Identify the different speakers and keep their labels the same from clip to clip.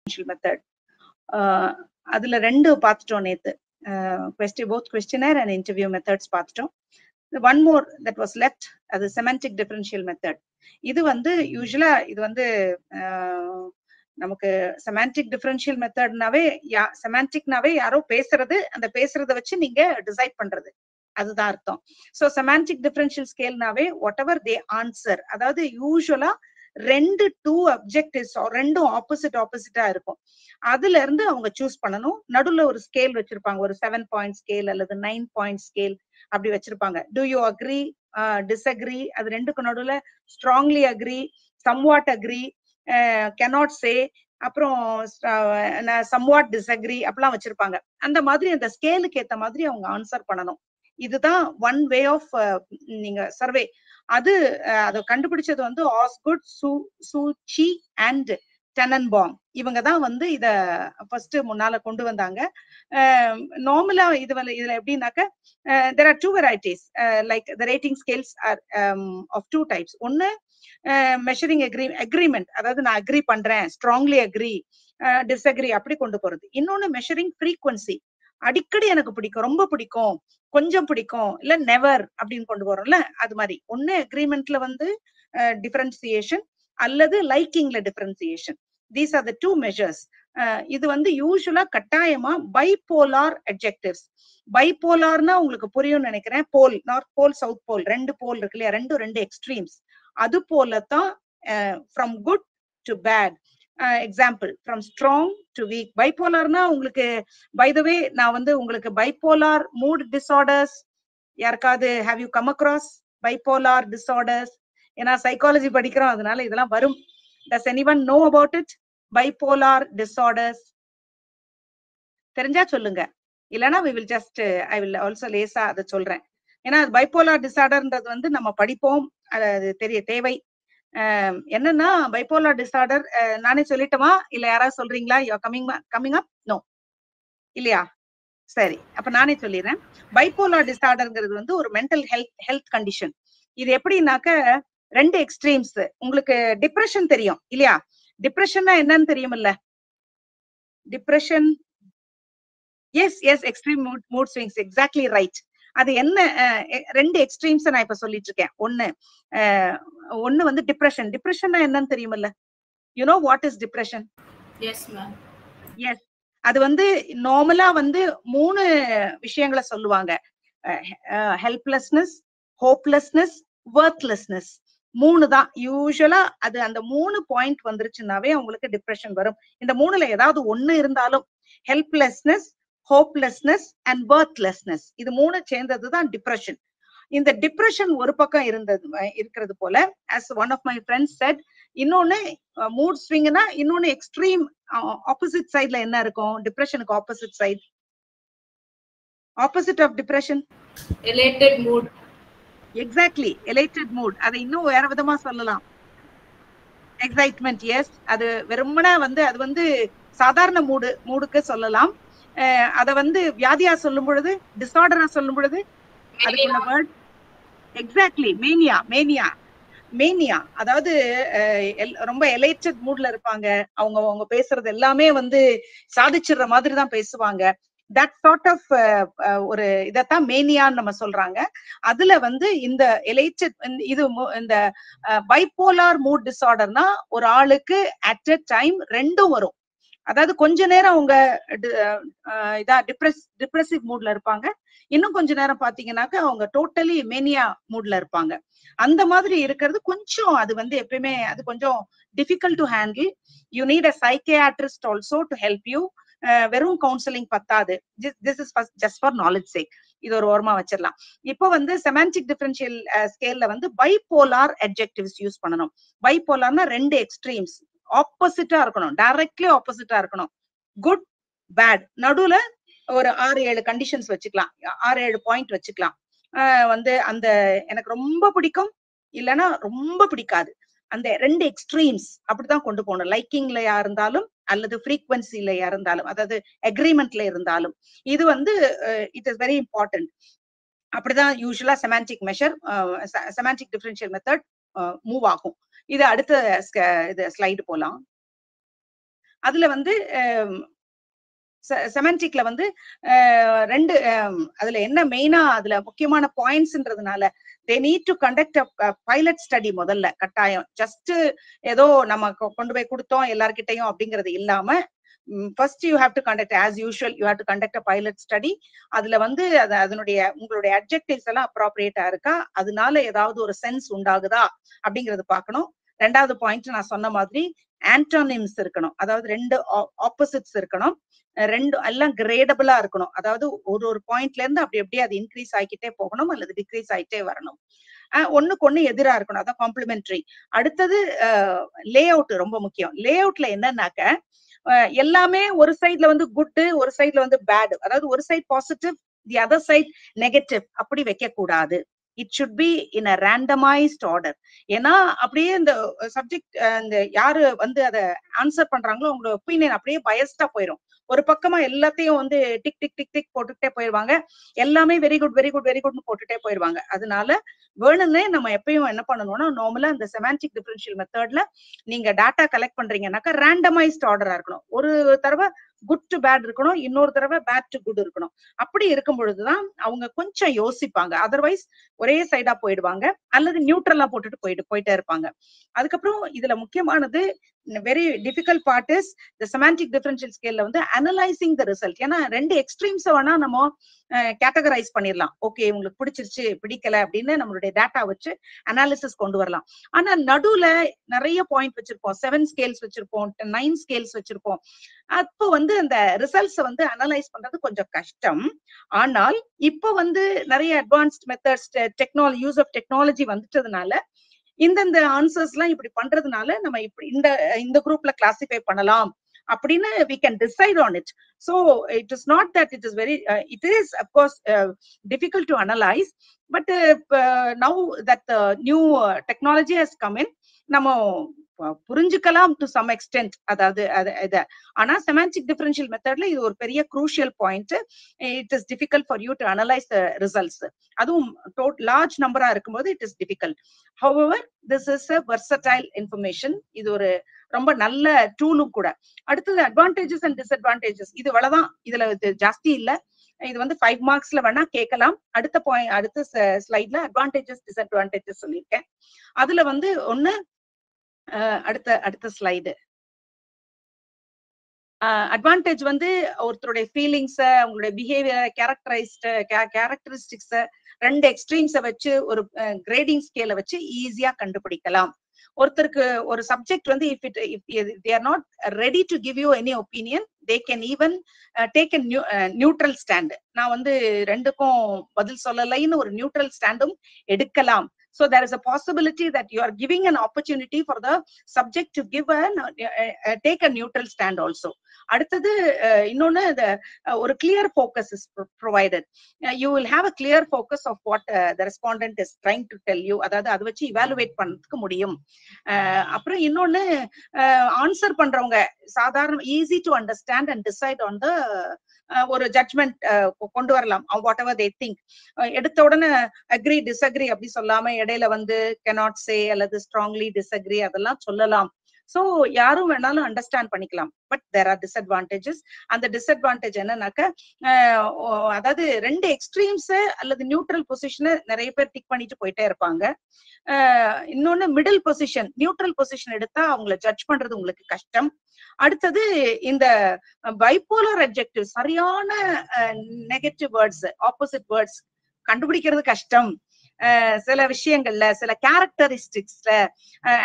Speaker 1: Method. அதுல 2 பார்த்துட்டோம் நேத்து. both questionnaire and interview methods பார்த்துட்டோம். One more that was left, அது semantic differential method. இது வந்து யூசுவலா இது வந்து நமக்கு செமான்டிக் டிஃபரன்ஷியல் மெத்தட்னாவே செமான்டிக்னாவே யாரோ பேசுறது, அந்த பேசுறத வச்சு நீங்க டிசைட் பண்றது, அதுதான் அர்த்தம். சோ செமான்டிக் டிஃபரன்ஷியல் ஸ்கேல்னாவே வாட் எவர் தே ஆன்சர், அதாவது யூசுவலா 2 அப்ஜெக்டிவ்ஸ் ரெண்டும் ஆப்போசிட்டா இருக்கும். அதுல இருந்து அவங்க சூஸ் பண்ணணும். நடுவுல ஒரு ஸ்கேல் வச்சிருப்பாங்க, ஒரு 7 பாயிண்ட் ஸ்கேல் அல்லது 9 பாயிண்ட் ஸ்கேல் அப்படி வச்சிருப்பாங்க. டு யூ அக்ரி, டிஸ்அக்ரி, அது ரெண்டுக்கு நடுவுல strongly agree, somewhat agree, cannot say, அப்புறம் somewhat disagree அப்படிலாம் வச்சிருப்பாங்க. அந்த மாதிரி அந்த ஸ்கேலுக்கு ஏத்த மாதிரி அவங்க ஆன்சர் பண்ணணும். இதுதான் ஒன் வே ஆஃப் நீங்க சர்வே. அது அதை கண்டுபிடிச்சது வந்து ஆஸ்குட், சூச்சி அண்ட் டெனன்பாங். இவங்க தான் வந்து இத ஃபர்ஸ்ட் முன்னால கொண்டு வந்தாங்க. நார்மலா இதுல எப்படின்னாக்க there are 2 varieties, like the rating scales are of 2 types. ஒன்னு மெஷரிங் அக்ரிமெண்ட், அதாவது நான் அக்ரி பண்றேன், ஸ்ட்ராங்லி அக்ரி, டிஸ்அக்ரி அப்படி கொண்டு போறது. இன்னொன்னு மெஷரிங் ஃப்ரீக்வன்சி, அடிக்கடி எனக்கு பிடிக்கும், ரொம்ப பிடிக்கும், கொஞ்சம் பிடிக்கும், இல்ல நெவர் அப்படின்னு கொண்டு போறோம்ல, அது மாதிரி. ஒன்னு அக்ரிமெண்ட்ல வந்து டிஃபரன்சியேஷன் அல்லது லைக்கிங்ல differentiation. These are the 2 measures. இது வந்து யூசுவலா கட்டாயமா பைபோலார் அட்ஜெக்டிவ்ஸ். பைபோலார்னா உங்களுக்கு புரியும்னு நினைக்கிறேன். போல், நார்த் போல், சவுத் போல், 2 போல் இருக்கு இல்லையா, 2 எக்ஸ்ட்ரீம்ஸ். அது போலதான் from good to bad. Example, from strong to weak. பைபோலார்னா உங்களுக்கு, பை த வே, நான் வந்து உங்களுக்கு பைபோலார் மூட் டிசார்டர்ஸ் யாருக்காவது have you come across bipolar disorders? ஏன்னா சைக்காலஜி படிக்கிறோம், அதனால இதெல்லாம் வரும். Does anyone know about it? Bipolar disorders. தெரிஞ்சா சொல்லுங்க, இல்லனா we will just I will also லேசா அதை சொல்றேன். ஏன்னா பைபோலார் டிசார்டர்ன்றது வந்து நம்ம படிப்போம், அது தேவை. என்னன்னா பைபோலார் டிசார்டர் நானே சொல்லிட்டோமா, இல்ல யாராவது சொல்றீங்களா? You are coming up? No இல்லையா? சரி, அப்ப நானே சொல்லிடுறேன். பைபோலார் டிசார்டர்ங்கிறது வந்து ஒரு மென்டல் ஹெல்த் கண்டிஷன். இது எப்படின்னாக்க 2 எக்ஸ்ட்ரீம்ஸ். உங்களுக்கு டிப்ரெஷன் தெரியும் இல்லையா? டிப்ரெஷன்னா என்னன்னு தெரியும் இல்ல? Depression, yes extreme mood swings, exactly right. அது என்ன, 2 எக்ஸ்ட்ரீம்ஸ் நான் இப்ப சொல்லிட்டு இருக்கேன். ஒன்னு வந்து டிப்ரெஷன். டிப்ரெஷன்னா என்னன்னு தெரியுமில்ல? You know what is depression?
Speaker 2: Yes ma'am.
Speaker 1: Yes, அது வந்து நார்மலா வந்து 3 விஷயங்களை சொல்லுவாங்க. Helplessness, hopelessness, வொர்த்லெஸ்னஸ். 3 தான் யூசுவலா. அது அந்த 3 பாயிண்ட் வந்துருச்சுன்னாவே அவங்களுக்கு டிப்ரெஷன் வரும். இந்த 3ல ஏதாவது ஒண்ணு இருந்தாலும், ஹெல்ப்லெஸ்னஸ், ஹோப்லெஸ்னஸ் அண்ட் வொர்த்லெஸ்னஸ், இது 3 சேர்ந்ததுதான் டிப்ரெஷன். இந்த டிப்ரெஷன் ஒரு பக்கம் இருக்கிறது போல, as one of my friends said, இன்னொன்னு மூட் ஸ்விங்னா, இன்னொன்னு எக்ஸ்ட்ரீம் ஆப்போசிட் சைட்ல என்ன இருக்கும்? டிப்ரெஷனுக்கு opposite side, opposite of depression,
Speaker 2: elevated mood.
Speaker 1: Exactly, elevated mood. அதை இன்னும் வேற விதமா சொல்லலாம், எக்ஸைட்மெண்ட். எஸ், அது வெறுமனா வந்து அது வந்து சாதாரண மூடுக்கு சொல்லலாம். அத வந்து வியாதியா சொல்லும் பொழுது, டிசார்டரா சொல்லும் பொழுது அதுக்குள்ள வேர்ட் எக்ஸாக்ட்லி மேனியா. அதாவது ரொம்ப எலைட்டட் மூட்ல இருப்பாங்க. அவங்க பேசுறது எல்லாமே வந்து சாதிச்சிடுற மாதிரி தான் பேசுவாங்க. தட் சார்ட் ஆஃப் ஒரு இதத்தான் மேனியான்னு நம்ம சொல்றாங்க. அதுல வந்து இந்த எலைட்டட், இது இந்த பைபோலார் மூட் டிசார்டர்னா ஒரு ஆளுக்கு அட் எ டைம் 2ம் வரும். அதாவது கொஞ்ச நேரம் அவங்க டிப்ரெசிவ் மூட்ல இருப்பாங்க, இன்னும் கொஞ்ச நேரம் பாத்தீங்கன்னாக்க அவங்க டோட்டலி மேனியா மூட்ல இருப்பாங்க. அந்த மாதிரி இருக்கிறது கொஞ்சம், அது வந்து எப்பயுமே அது கொஞ்சம் difficult to handle. You need a psychiatrist also to help you. வெறும் கவுன்சிலிங் பத்தாது. This is just for knowledge sake. இது ஒரு ஓரமா வச்சிடலாம். இப்போ வந்து செமான்டிக் டிஃபரன்ஷியல் ஸ்கேல்ல வந்து பைபோலார் அட்ஜெக்டிவ்ஸ் யூஸ் பண்ணணும். பைபோலார்னா 2 எக்ஸ்ட்ரீம்ஸ் ஆப்போசிட்டா இருக்கணும், டைரக்ட்லி ஆப்போசிட்டா இருக்கணும். குட், பேட், நடுவுல ஒரு 6-7 கண்டிஷன்ஸ் வச்சுக்கலாம், 6-7 பாயிண்ட் வச்சுக்கலாம். வந்து அந்த எனக்கு ரொம்ப பிடிக்கும், இல்லைன்னா ரொம்ப பிடிக்காது, அந்த 2 எக்ஸ்ட்ரீம்ஸ் அப்படிதான் கொண்டு போகணும். லைக்கிங்லயா இருந்தாலும் அல்லது ஃப்ரீக்வன்சிலயா இருந்தாலும், அதாவது அக்ரிமெண்ட்ல இருந்தாலும். இது வந்து இட் இஸ் வெரி இம்பார்ட்டன்ட். அப்படிதான் யூசுவலா semantic measure, semantic differential method move ஆகும். இது அடுத்த இது ஸ்லைடு போலாம். அதுல வந்து செமண்டிக்ல வந்து ரெண்டு அதுல என்ன மெயினா அதுல முக்கியமான பாயிண்ட்ஸ்ன்றதுனால they need to conduct a pilot study முதல்ல கட்டாயம். ஜஸ்ட் ஏதோ நம்ம கொண்டு போய் கொடுத்தோம் எல்லார்கிட்டையும் அப்படிங்கிறது இல்லாம first you have to conduct, as usual you have to conduct a pilot study. அதுல வந்து அதனுடைய உங்களுடைய அப்ஜெக்டிவ்ஸ் எல்லாம் அப்ராப்ரியேட்டா இருக்கா, அதனால ஏதாவது ஒரு சென்ஸ் உண்டாகுதா அப்படிங்கறது பார்க்கணும். ரெண்டாவது பாயிண்ட் நான் சொன்ன மாதிரி ஆன்டோனிம்ஸ் இருக்கணும், அதாவது ரெண்டு ஆப்போசிட்ஸ் இருக்கணும், ரெண்டு எல்லாம் கிரேடபிளா இருக்கணும். அதாவது ஒரு பாயிண்ட்ல இருந்து அப்படி அப்படியே அது இன்க்ரீஸ் ஆகிக்கிட்டே போகணும் அல்லது டிக்ரீஸ் ஆகிட்டே வரணும். ஒண்ணுக்கு ஒண்ணு எதிரா இருக்கணும், அதான் காம்ப்ளிமெண்டரி. அடுத்தது லே அவுட் ரொம்ப முக்கியம். லே அவுட்ல என்னன்னாக்க எல்லாமே ஒரு சைட்ல வந்து குட், ஒரு சைட்ல வந்து பேட், அதாவது ஒரு side positive the other side negative அப்படி வைக்க கூடாது. It should be in a randomised order. ஏன்னா அப்படியே இந்த சப்ஜெக்ட் இந்த யாரு வந்து அதை ஆன்சர் பண்றாங்களோ அவங்களோட ஒப்பீனியன் அப்படியே பயஸ்டா போயிடும். ஒரு பக்கமா எல்லாத்தையும் வந்து டிக் டிக் டிக் டிக் போட்டுட்டே போயிருவாங்க, எல்லாமே very good very good very குட்னு போட்டுட்டே போயிருவாங்க. அதனால வேணும்னே நம்ம எப்பயும் என்ன பண்ணணும்னா, நார்மலா இந்த செமாண்டிக் டிஃபரன்ஷியல் மெத்தட்ல நீங்க டாட்டா கலெக்ட் பண்றீங்கன்னாக்கா ரேண்டமைஸ்ட் ஆர்டரா இருக்கணும். ஒரு தடவை குட் டு பேட் இருக்கணும், இன்னொரு தடவை பேட் டு குட் இருக்கணும். அப்படி இருக்கும் பொழுதுதான் அவங்க கொஞ்சம் யோசிப்பாங்க. அதர்வைஸ் ஒரே சைடா போயிடுவாங்க அல்லது நியூட்ரலா போட்டுட்டு போயிட்டே இருப்பாங்க. அதுக்கப்புறம் இதுல முக்கியமானது very difficult part is the semantic differential ஸ்கேல்ல வந்து அனலைசிங் தி ரிசல்ட். ஏன்னா ரெண்டு எக்ஸ்ட்ரீம்ஸ் வேணா நம்ம கேட்டகரைஸ் பண்ணிடலாம். ஓகே உங்களுக்கு பிடிச்சிருச்சு பிடிக்கல அப்படின்னு நம்மளுடைய டேட்டா வச்சு அனாலிசிஸ் கொண்டு வரலாம். ஆனா நடுவுல நிறைய பாயிண்ட் வச்சிருப்போம், 7 ஸ்கேல்ஸ் வச்சிருப்போம், 9 ஸ்கேல்ஸ் வச்சிருப்போம். அப்போ வந்து அந்த ரிசல்ட்ஸ் வந்து அனலைஸ் பண்றது கொஞ்சம் கஷ்டம். ஆனால் இப்போ வந்து நிறைய advanced methods use of technology வந்துட்டதுனால இந்த ஆன்சர்ஸ் எல்லாம் இப்படி பண்றதுனால நம்ம இப்படி இந்த குரூப்ல கிளாசிஃபை பண்ணலாம் அப்படின்னு we can decide on it. So it is not that it is very it is of course difficult to analyze, but now that new technology has come in, நம்ம புரிஞ்சுக்கலாம் டு சம் எக்ஸ்டென்ட். அதாவது ஆனா semantic differential மெத்தட்ல இது ஒரு பெரிய crucial point. It is difficult for you to analyse the results. அதுவும் large நம்பரா இருக்கும்போது it is difficult. However this is a versatile information. இது ஒரு ரொம்ப நல்ல டூலும் கூட. அடுத்தது அட்வான்டேஜஸ் அண்ட் டிஸ்அட்வான்டேஜஸ். இது இவ்வளவுதான், இதுல ஜாஸ்தி இல்ல. இது வந்து 5 மார்க்ஸ்ல வேணா கேட்கலாம். அடுத்த ஸ்லைட்ல அட்வான்டேஜஸ் டிஸ்அட்வான்டேஜஸ் சொல்லியிருக்கேன். அதுல வந்து ஒண்ணு அடுத்த ஸ்லைடு. அட்வான்டேஜ் வந்து ஒருத்தருடைய ஃபீலிங்ஸ, அவங்களுடைய பிஹேவியர், கேரக்டரிஸ்டிக்ஸ ரெண்டு எக்ஸ்ட்ரீம்ஸ வச்சு ஒரு கிரேடிங் ஸ்கேல வச்சு ஈஸியா கண்டுபிடிக்கலாம். ஒருத்தருக்கு ஒரு சப்ஜெக்ட் வந்து if they are not ready to give you any opinion, they can even take a neutral stand. நான் வந்து ரெண்டுக்கும் பதில் சொல்லலைன்னு ஒரு நியூட்ரல் ஸ்டாண்டும் எடுக்கலாம். So there is a possibility that you are giving an opportunity for the subject to give take a neutral stand also. அடுத்தது இன்னொன்னு ஒரு clear focus is provided. You will have a clear focus of what the respondent is trying to tell you. அதாவது அதை வச்சு evaluate பண்ணதுக்கு முடியும். அப்புறம் இன்னொன்னு ஆன்சர் பண்றவங்க சாதாரண easy to understand and decide on the ஒரு ஜட்மெண்ட் கொண்டு வரலாம். What ever they think. எடுத்த உடனே அக்ரி டிஸ்அக்ரி அப்படி சொல்லாம இடையில வந்து cannot say அல்லது strongly disagree அதெல்லாம் சொல்லலாம். சோ யாரும் வேணாலும் அண்டர்ஸ்டாண்ட் பண்ணிக்கலாம். But there are disadvantages. அந்த டிஸ்அட்வான்டேஜ் என்னன்னாக்க அதாவது ரெண்டு எக்ஸ்ட்ரீம்ஸ் அல்லது நியூட்ரல் பொசிஷனை நிறைய பேர் டிக் பண்ணிட்டு போயிட்டே இருப்பாங்க. இன்னொன்னு மிடில் பொசிஷன், நியூட்ரல் பொசிஷன் எடுத்தா அவங்களை ஜட்ஜ் பண்றது உங்களுக்கு கஷ்டம். அடுத்தது இந்த பைபோலர் அட்ஜெக்டிவ், சரியான நெகட்டிவ் வேர்ட்ஸ், ஆப்போசிட் வேர்ட்ஸ் கண்டுபிடிக்கிறது கஷ்டம். சில விஷயங்கள்ல சில கேரக்டரிஸ்டிக்ஸ்ல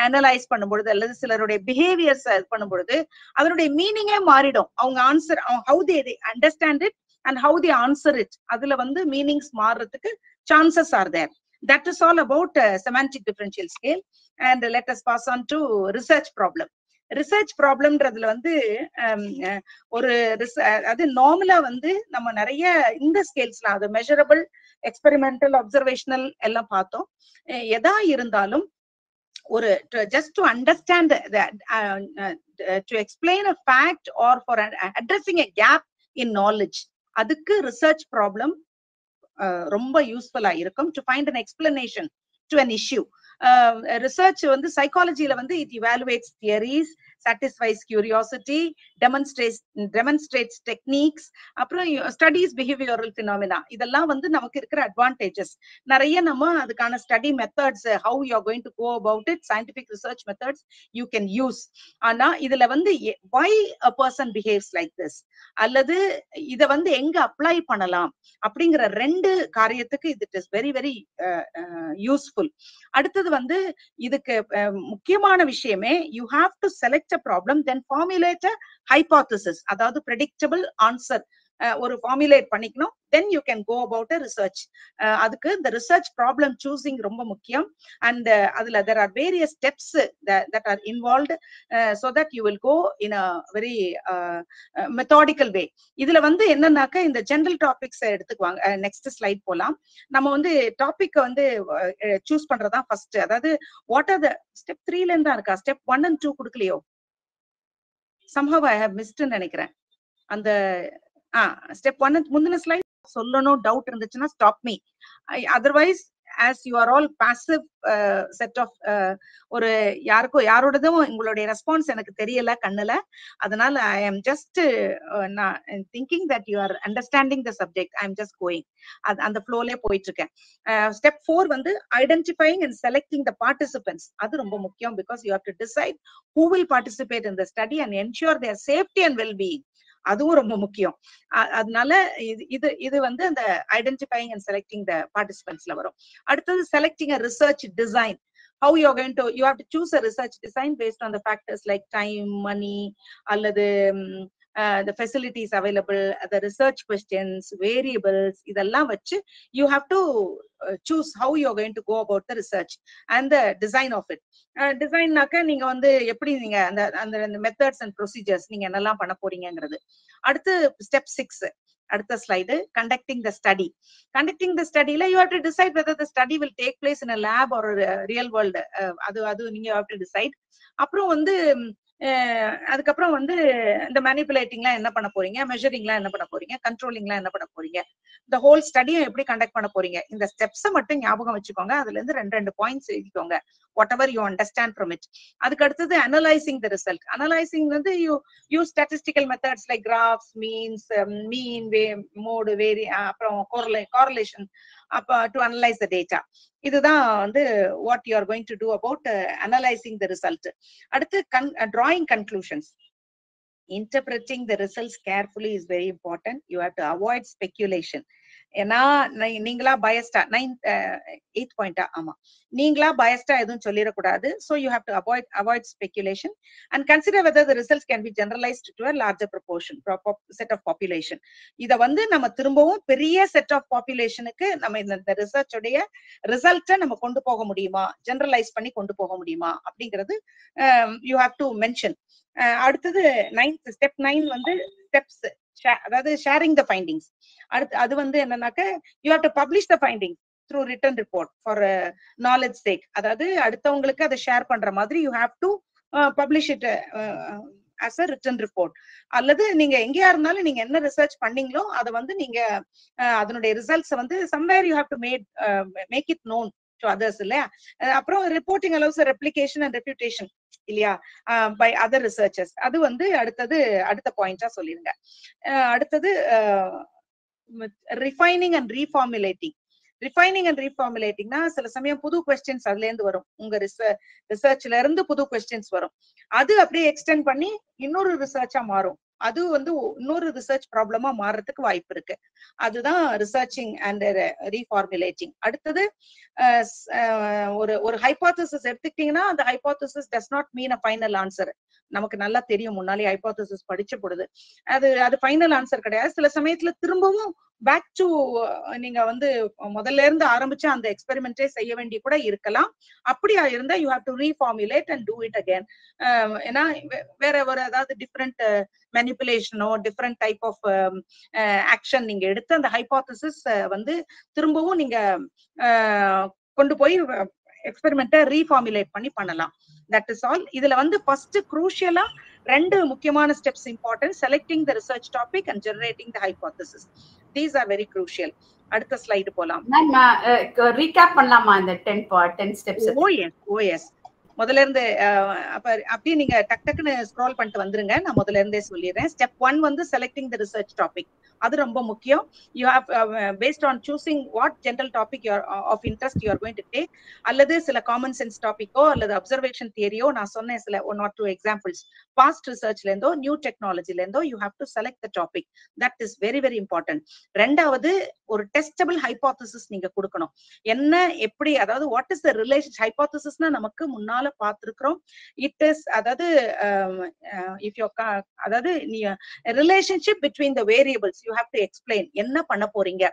Speaker 1: அனலைஸ் பண்ணும்பொழுது அல்லது சிலருடைய பிஹேவியர்ஸ் பண்ணும்பொழுது அதனுடைய மீனிங்கே மாறிடும். அவங்க answer how they understand it and how they answer it, அதுல வந்து மீனிங்ஸ் மாறுறதுக்கு chances are there. That is all about semantic differential scale. And let us pass on to research problem. Research ப்ராப்ளம்ன்றதுல வந்து ஒரு அது நார்மலா வந்து நம்ம நிறைய இந்த ஸ்கேல்ஸ்லாம் அது மெஷரபிள், எக்ஸ்பெரிமெண்டல், அப்சர்வேஷனல் எல்லாம் பார்த்தோம். எதா இருந்தாலும் ஒரு just to understand to explain a fact or for addressing a gap in knowledge, அதுக்கு ரிசர்ச் ப்ராப்ளம் ரொம்ப யூஸ்ஃபுல்லா இருக்கும். to find an explanation to an issue. Research வந்து சைக்காலஜில வந்து it evaluates theories, satisfies curiosity, demonstrates techniques, அப்புறம் studies behavioral phenomena. இதெல்லாம் வந்து நமக்கு இருக்கிற advantages. நிறைய நம்ம அதுக்கான study methods, how you are going to go about it, scientific research methods you can use. ஆனா இதுல வந்து why a person behaves like this, அல்லது இத வந்து எங்க அப்ளை பண்ணலாம் அப்படிங்கிற ரெண்டு காரியத்துக்கு இது இஸ் வெரி வெரி யூஸ்ஃபுல். அடுத்தது வந்து இதுக்கு முக்கியமான விஷயமே you have to select a problem then formulate a hypothesis, அதாவது predictable answer ஒரு formulate பண்ணிக்கணும், then you can go about a research. அதுக்கு the research problem choosing ரொம்ப முக்கியம். and அதுல there are various steps that are involved, so that you will go in a very methodical way. இதுல வந்து என்னன்னாக்க இந்த general topics எடுத்துக்குவாங்க. next slide போலாம். நம்ம வந்து டாபிக் வந்து சூஸ் பண்றதா ஃபர்ஸ்ட். அதாவது what are the step 3ல இருந்தா இருக்கா, step 1 and 2 கொடுக்கலையோ, somehow I have missed நினைக்கிறேன். அந்த step 1 முந்தின ஸ்லைட் சொல்லணும் டவுட் இருந்துச்சுன்னா stop me. Otherwise as you are all passive set of ஒரு யாரோடதும் உங்களுடைய ரெஸ்பான்ஸ் எனக்கு தெரியல கண்ணுல, அதனால I am just thinking that you are understanding the subject. I am just going அந்த ஃப்ளோலே போயிட்டு இருக்கேன். step 4 வந்து identifying and selecting the participants. அது ரொம்ப முக்கியம், because you have to decide who will participate in the study and ensure their safety and well-being. அதுவும் ரொம்ப முக்கியம். அதனால இது வந்து அந்த ஐடென்டிஃபைங் அண்ட் செலக்டிங் த பார்ட்டிசிபென்ட்ஸ்ல வரும். அடுத்தது selecting a research design. How you are going to, you have to choose a research design based on the factors like time, money, அல்லது the facilities available, the research questions, variables, இதெல்லாம் வச்சு you have to choose how you are going to go about the research and the design of it. டிசைன்னாக்க நீங்க வந்து எப்படி நீங்க அந்த methods and procedures நீங்க என்னெல்லாம் பண்ண போறீங்கிறது. அடுத்து ஸ்டெப் 6, அடுத்த slide, conducting the study. Conducting the ஸ்டடில you have to decide whether the study will take place in a lab or real world. அது நீங்க ஹேவ் டு டிசைட். அப்புறம் வந்து அதுக்கப்புறம் வந்து இந்த மேனிபுலேட்டிங்லாம் என்ன பண்ண போறீங்க, மெஷரிங்லாம் என்ன பண்ண போறீங்க, கண்ட்ரோலிங்லாம் என்ன பண்ண போறீங்க, இந்த ஹோல் ஸ்டடியை எப்படி கண்டக்ட் பண்ண போறீங்க, இந்த ஸ்டெப்ஸை மட்டும் ஞாபகம் வச்சுக்கோங்க. அதுல இருந்து ரெண்டு பாயிண்ட்ஸ் எழுதிக்கோங்க, whatever you understand from it. அதுக்கு அடுத்தது analyzing the result. Analyzing வந்து you use statistical methods like graphs, means, mean, mode, அப்புறம் correlation to analyze the data. இதுதான் வந்து what you are going to do about analyzing the result. அடுத்து drawing conclusions. Interpreting the results carefully is very important. You have to avoid speculation. ஏன்னா நீங்களா பயஸ்டா 8 பாயிண்டா, ஆமா, நீங்களா பயஸ்டா எதுவும் சொல்லிடக்கூடாது. so you have to avoid speculation and consider whether the results can be generalized to a larger proportion set of population. இத வந்து நம்ம திரும்பவும் பெரிய செட் ஆஃப் பாப்புலேஷனுக்கு நம்ம இந்த ரிசர்ச் உடைய ரிசல்ட்டை நம்ம கொண்டு போக முடியுமா, ஜெனரலைஸ் பண்ணி கொண்டு போக முடியுமா அப்படிங்கிறது you have to mention. அடுத்தது ஸ்டெப் 9 வந்து ஸ்டெப்ஸ், அதாவது ஷேரிங் த ஃபைண்டிங்ஸ். அடுத்து அது வந்து என்னன்னாக்க you have to publish the findings through written report for knowledge sake. அதாவது அடுத்தவங்களுக்கு அதை ஷேர் பண்ற மாதிரி you have to publish it as a written report. அல்லது நீங்க எங்கேயா இருந்தாலும் நீங்க என்ன ரிசர்ச் பண்ணீங்களோ அதை வந்து நீங்க அதனுடைய ரிசல்ட்ஸ் வந்து somewhere you have to make it known to others இல்லையா. அப்புறம் reporting allows a replication and refutation இல்லையா by other researchers. அது வந்து அடுத்த பாயிண்டா சொல்லிருங்க. அடுத்தது refining and reformulating. Refining and ரீஃபார்முலேட்டிங்னா சில சமயம் புது கொஸ்டின்ஸ் அதுல இருந்து வரும், உங்க ரிசர்ச்ல இருந்து புது கொஸ்டின்ஸ் வரும், அது அப்படியே எக்ஸ்டெண்ட் பண்ணி இன்னொரு ரிசர்ச்சா மாறும், அது வந்து இன்னொரு ரிசர்ச் ப்ராப்ளமா மாறுறதுக்கு வாய்ப்பு இருக்கு. அதுதான் ரிசர்ச்சிங் அண்ட் ரீஃபார்முலேட்டிங். அடுத்தது ஒரு ஹைபோதசிஸ் எடுத்துக்கிட்டீங்கன்னா அந்த hypothesis does not mean a final answer. நமக்கு நல்லா தெரியும், முன்னாலே ஹைபோதசிஸ் படிச்ச பொழுது அது ஃபைனல் ஆன்சர் கிடையாது. சில சமயத்துல திரும்பவும் பேக் டு நீங்க வந்து முதல்ல இருந்து ஆரம்பிச்சு அந்த எக்ஸ்பெரிமெண்டே செய்ய வேண்டிய கூட இருக்கலாம். அப்படியா இருந்தா you have to reformulate and do it again. ஏன்னா வேற ஒரு ஏதாவது டிஃப்ரெண்ட் மேனிபுலேஷனோ டிஃப்ரெண்ட் டைப் ஆஃப் ஆக்ஷன் நீங்க எடுத்து அந்த ஹைபோதசிஸ் வந்து திரும்பவும் நீங்க கொண்டு போய் எக்ஸ்பெரிமெண்ட்டை ரீஃபார்முலேட் பண்ணி பண்ணலாம். That is all. இதுல வந்து ஃபர்ஸ்ட் குரூஷியலா ரெண்டு முக்கியமான steps important, selecting the research topic and generating the hypothesis. These are very crucial. அடுத்த ஸ்லைடு போலாம்.
Speaker 3: ரீகேப் பண்ணலாமா இந்த 10 ஸ்டெப்ஸ்?
Speaker 1: ஓஎஸ் முதல்ல இருந்து அப்படியே நீங்க டக்குன்னு ஸ்க்ரால் பண்ணிட்டு வந்துருங்க. நான் முதல்ல இருந்தே சொல்லிடுறேன். ஸ்டெப் 1 வந்து செலக்டிங் த ரிசர்ச் டாபிக். அது ரொம்ப முக்கியம். You have based on choosing what general topic of interest you are going to take, அல்லது சில காமன் சென்ஸ் டாபிக்கோ அல்லது அப்சர்வேஷன் தியரியோ, நான் சொன்னேன் சில 1 or 2 எக்ஸாம்பிள்ஸ், பாஸ்ட் ரிசர்ச்ல இருந்தோ நியூ டெக்னாலஜில இருந்தோ, you have to select the topic. That is very very important. ரெண்டாவது, ஒரு டெஸ்டபிள் ஹைபோதசிஸ் நீங்க கொடுக்கணும். என்ன எப்படி, அதாவது வாட் இஸ் த ரிலேஷன் ஹைபோதசிஸ்னா நமக்கு முன்னால பார்த்திருக்கிறோம். இட் இஸ் அதாவது இஃப் யூ அதாவது relationship between the variables you have to explain. என்ன பண்ண போறீங்க,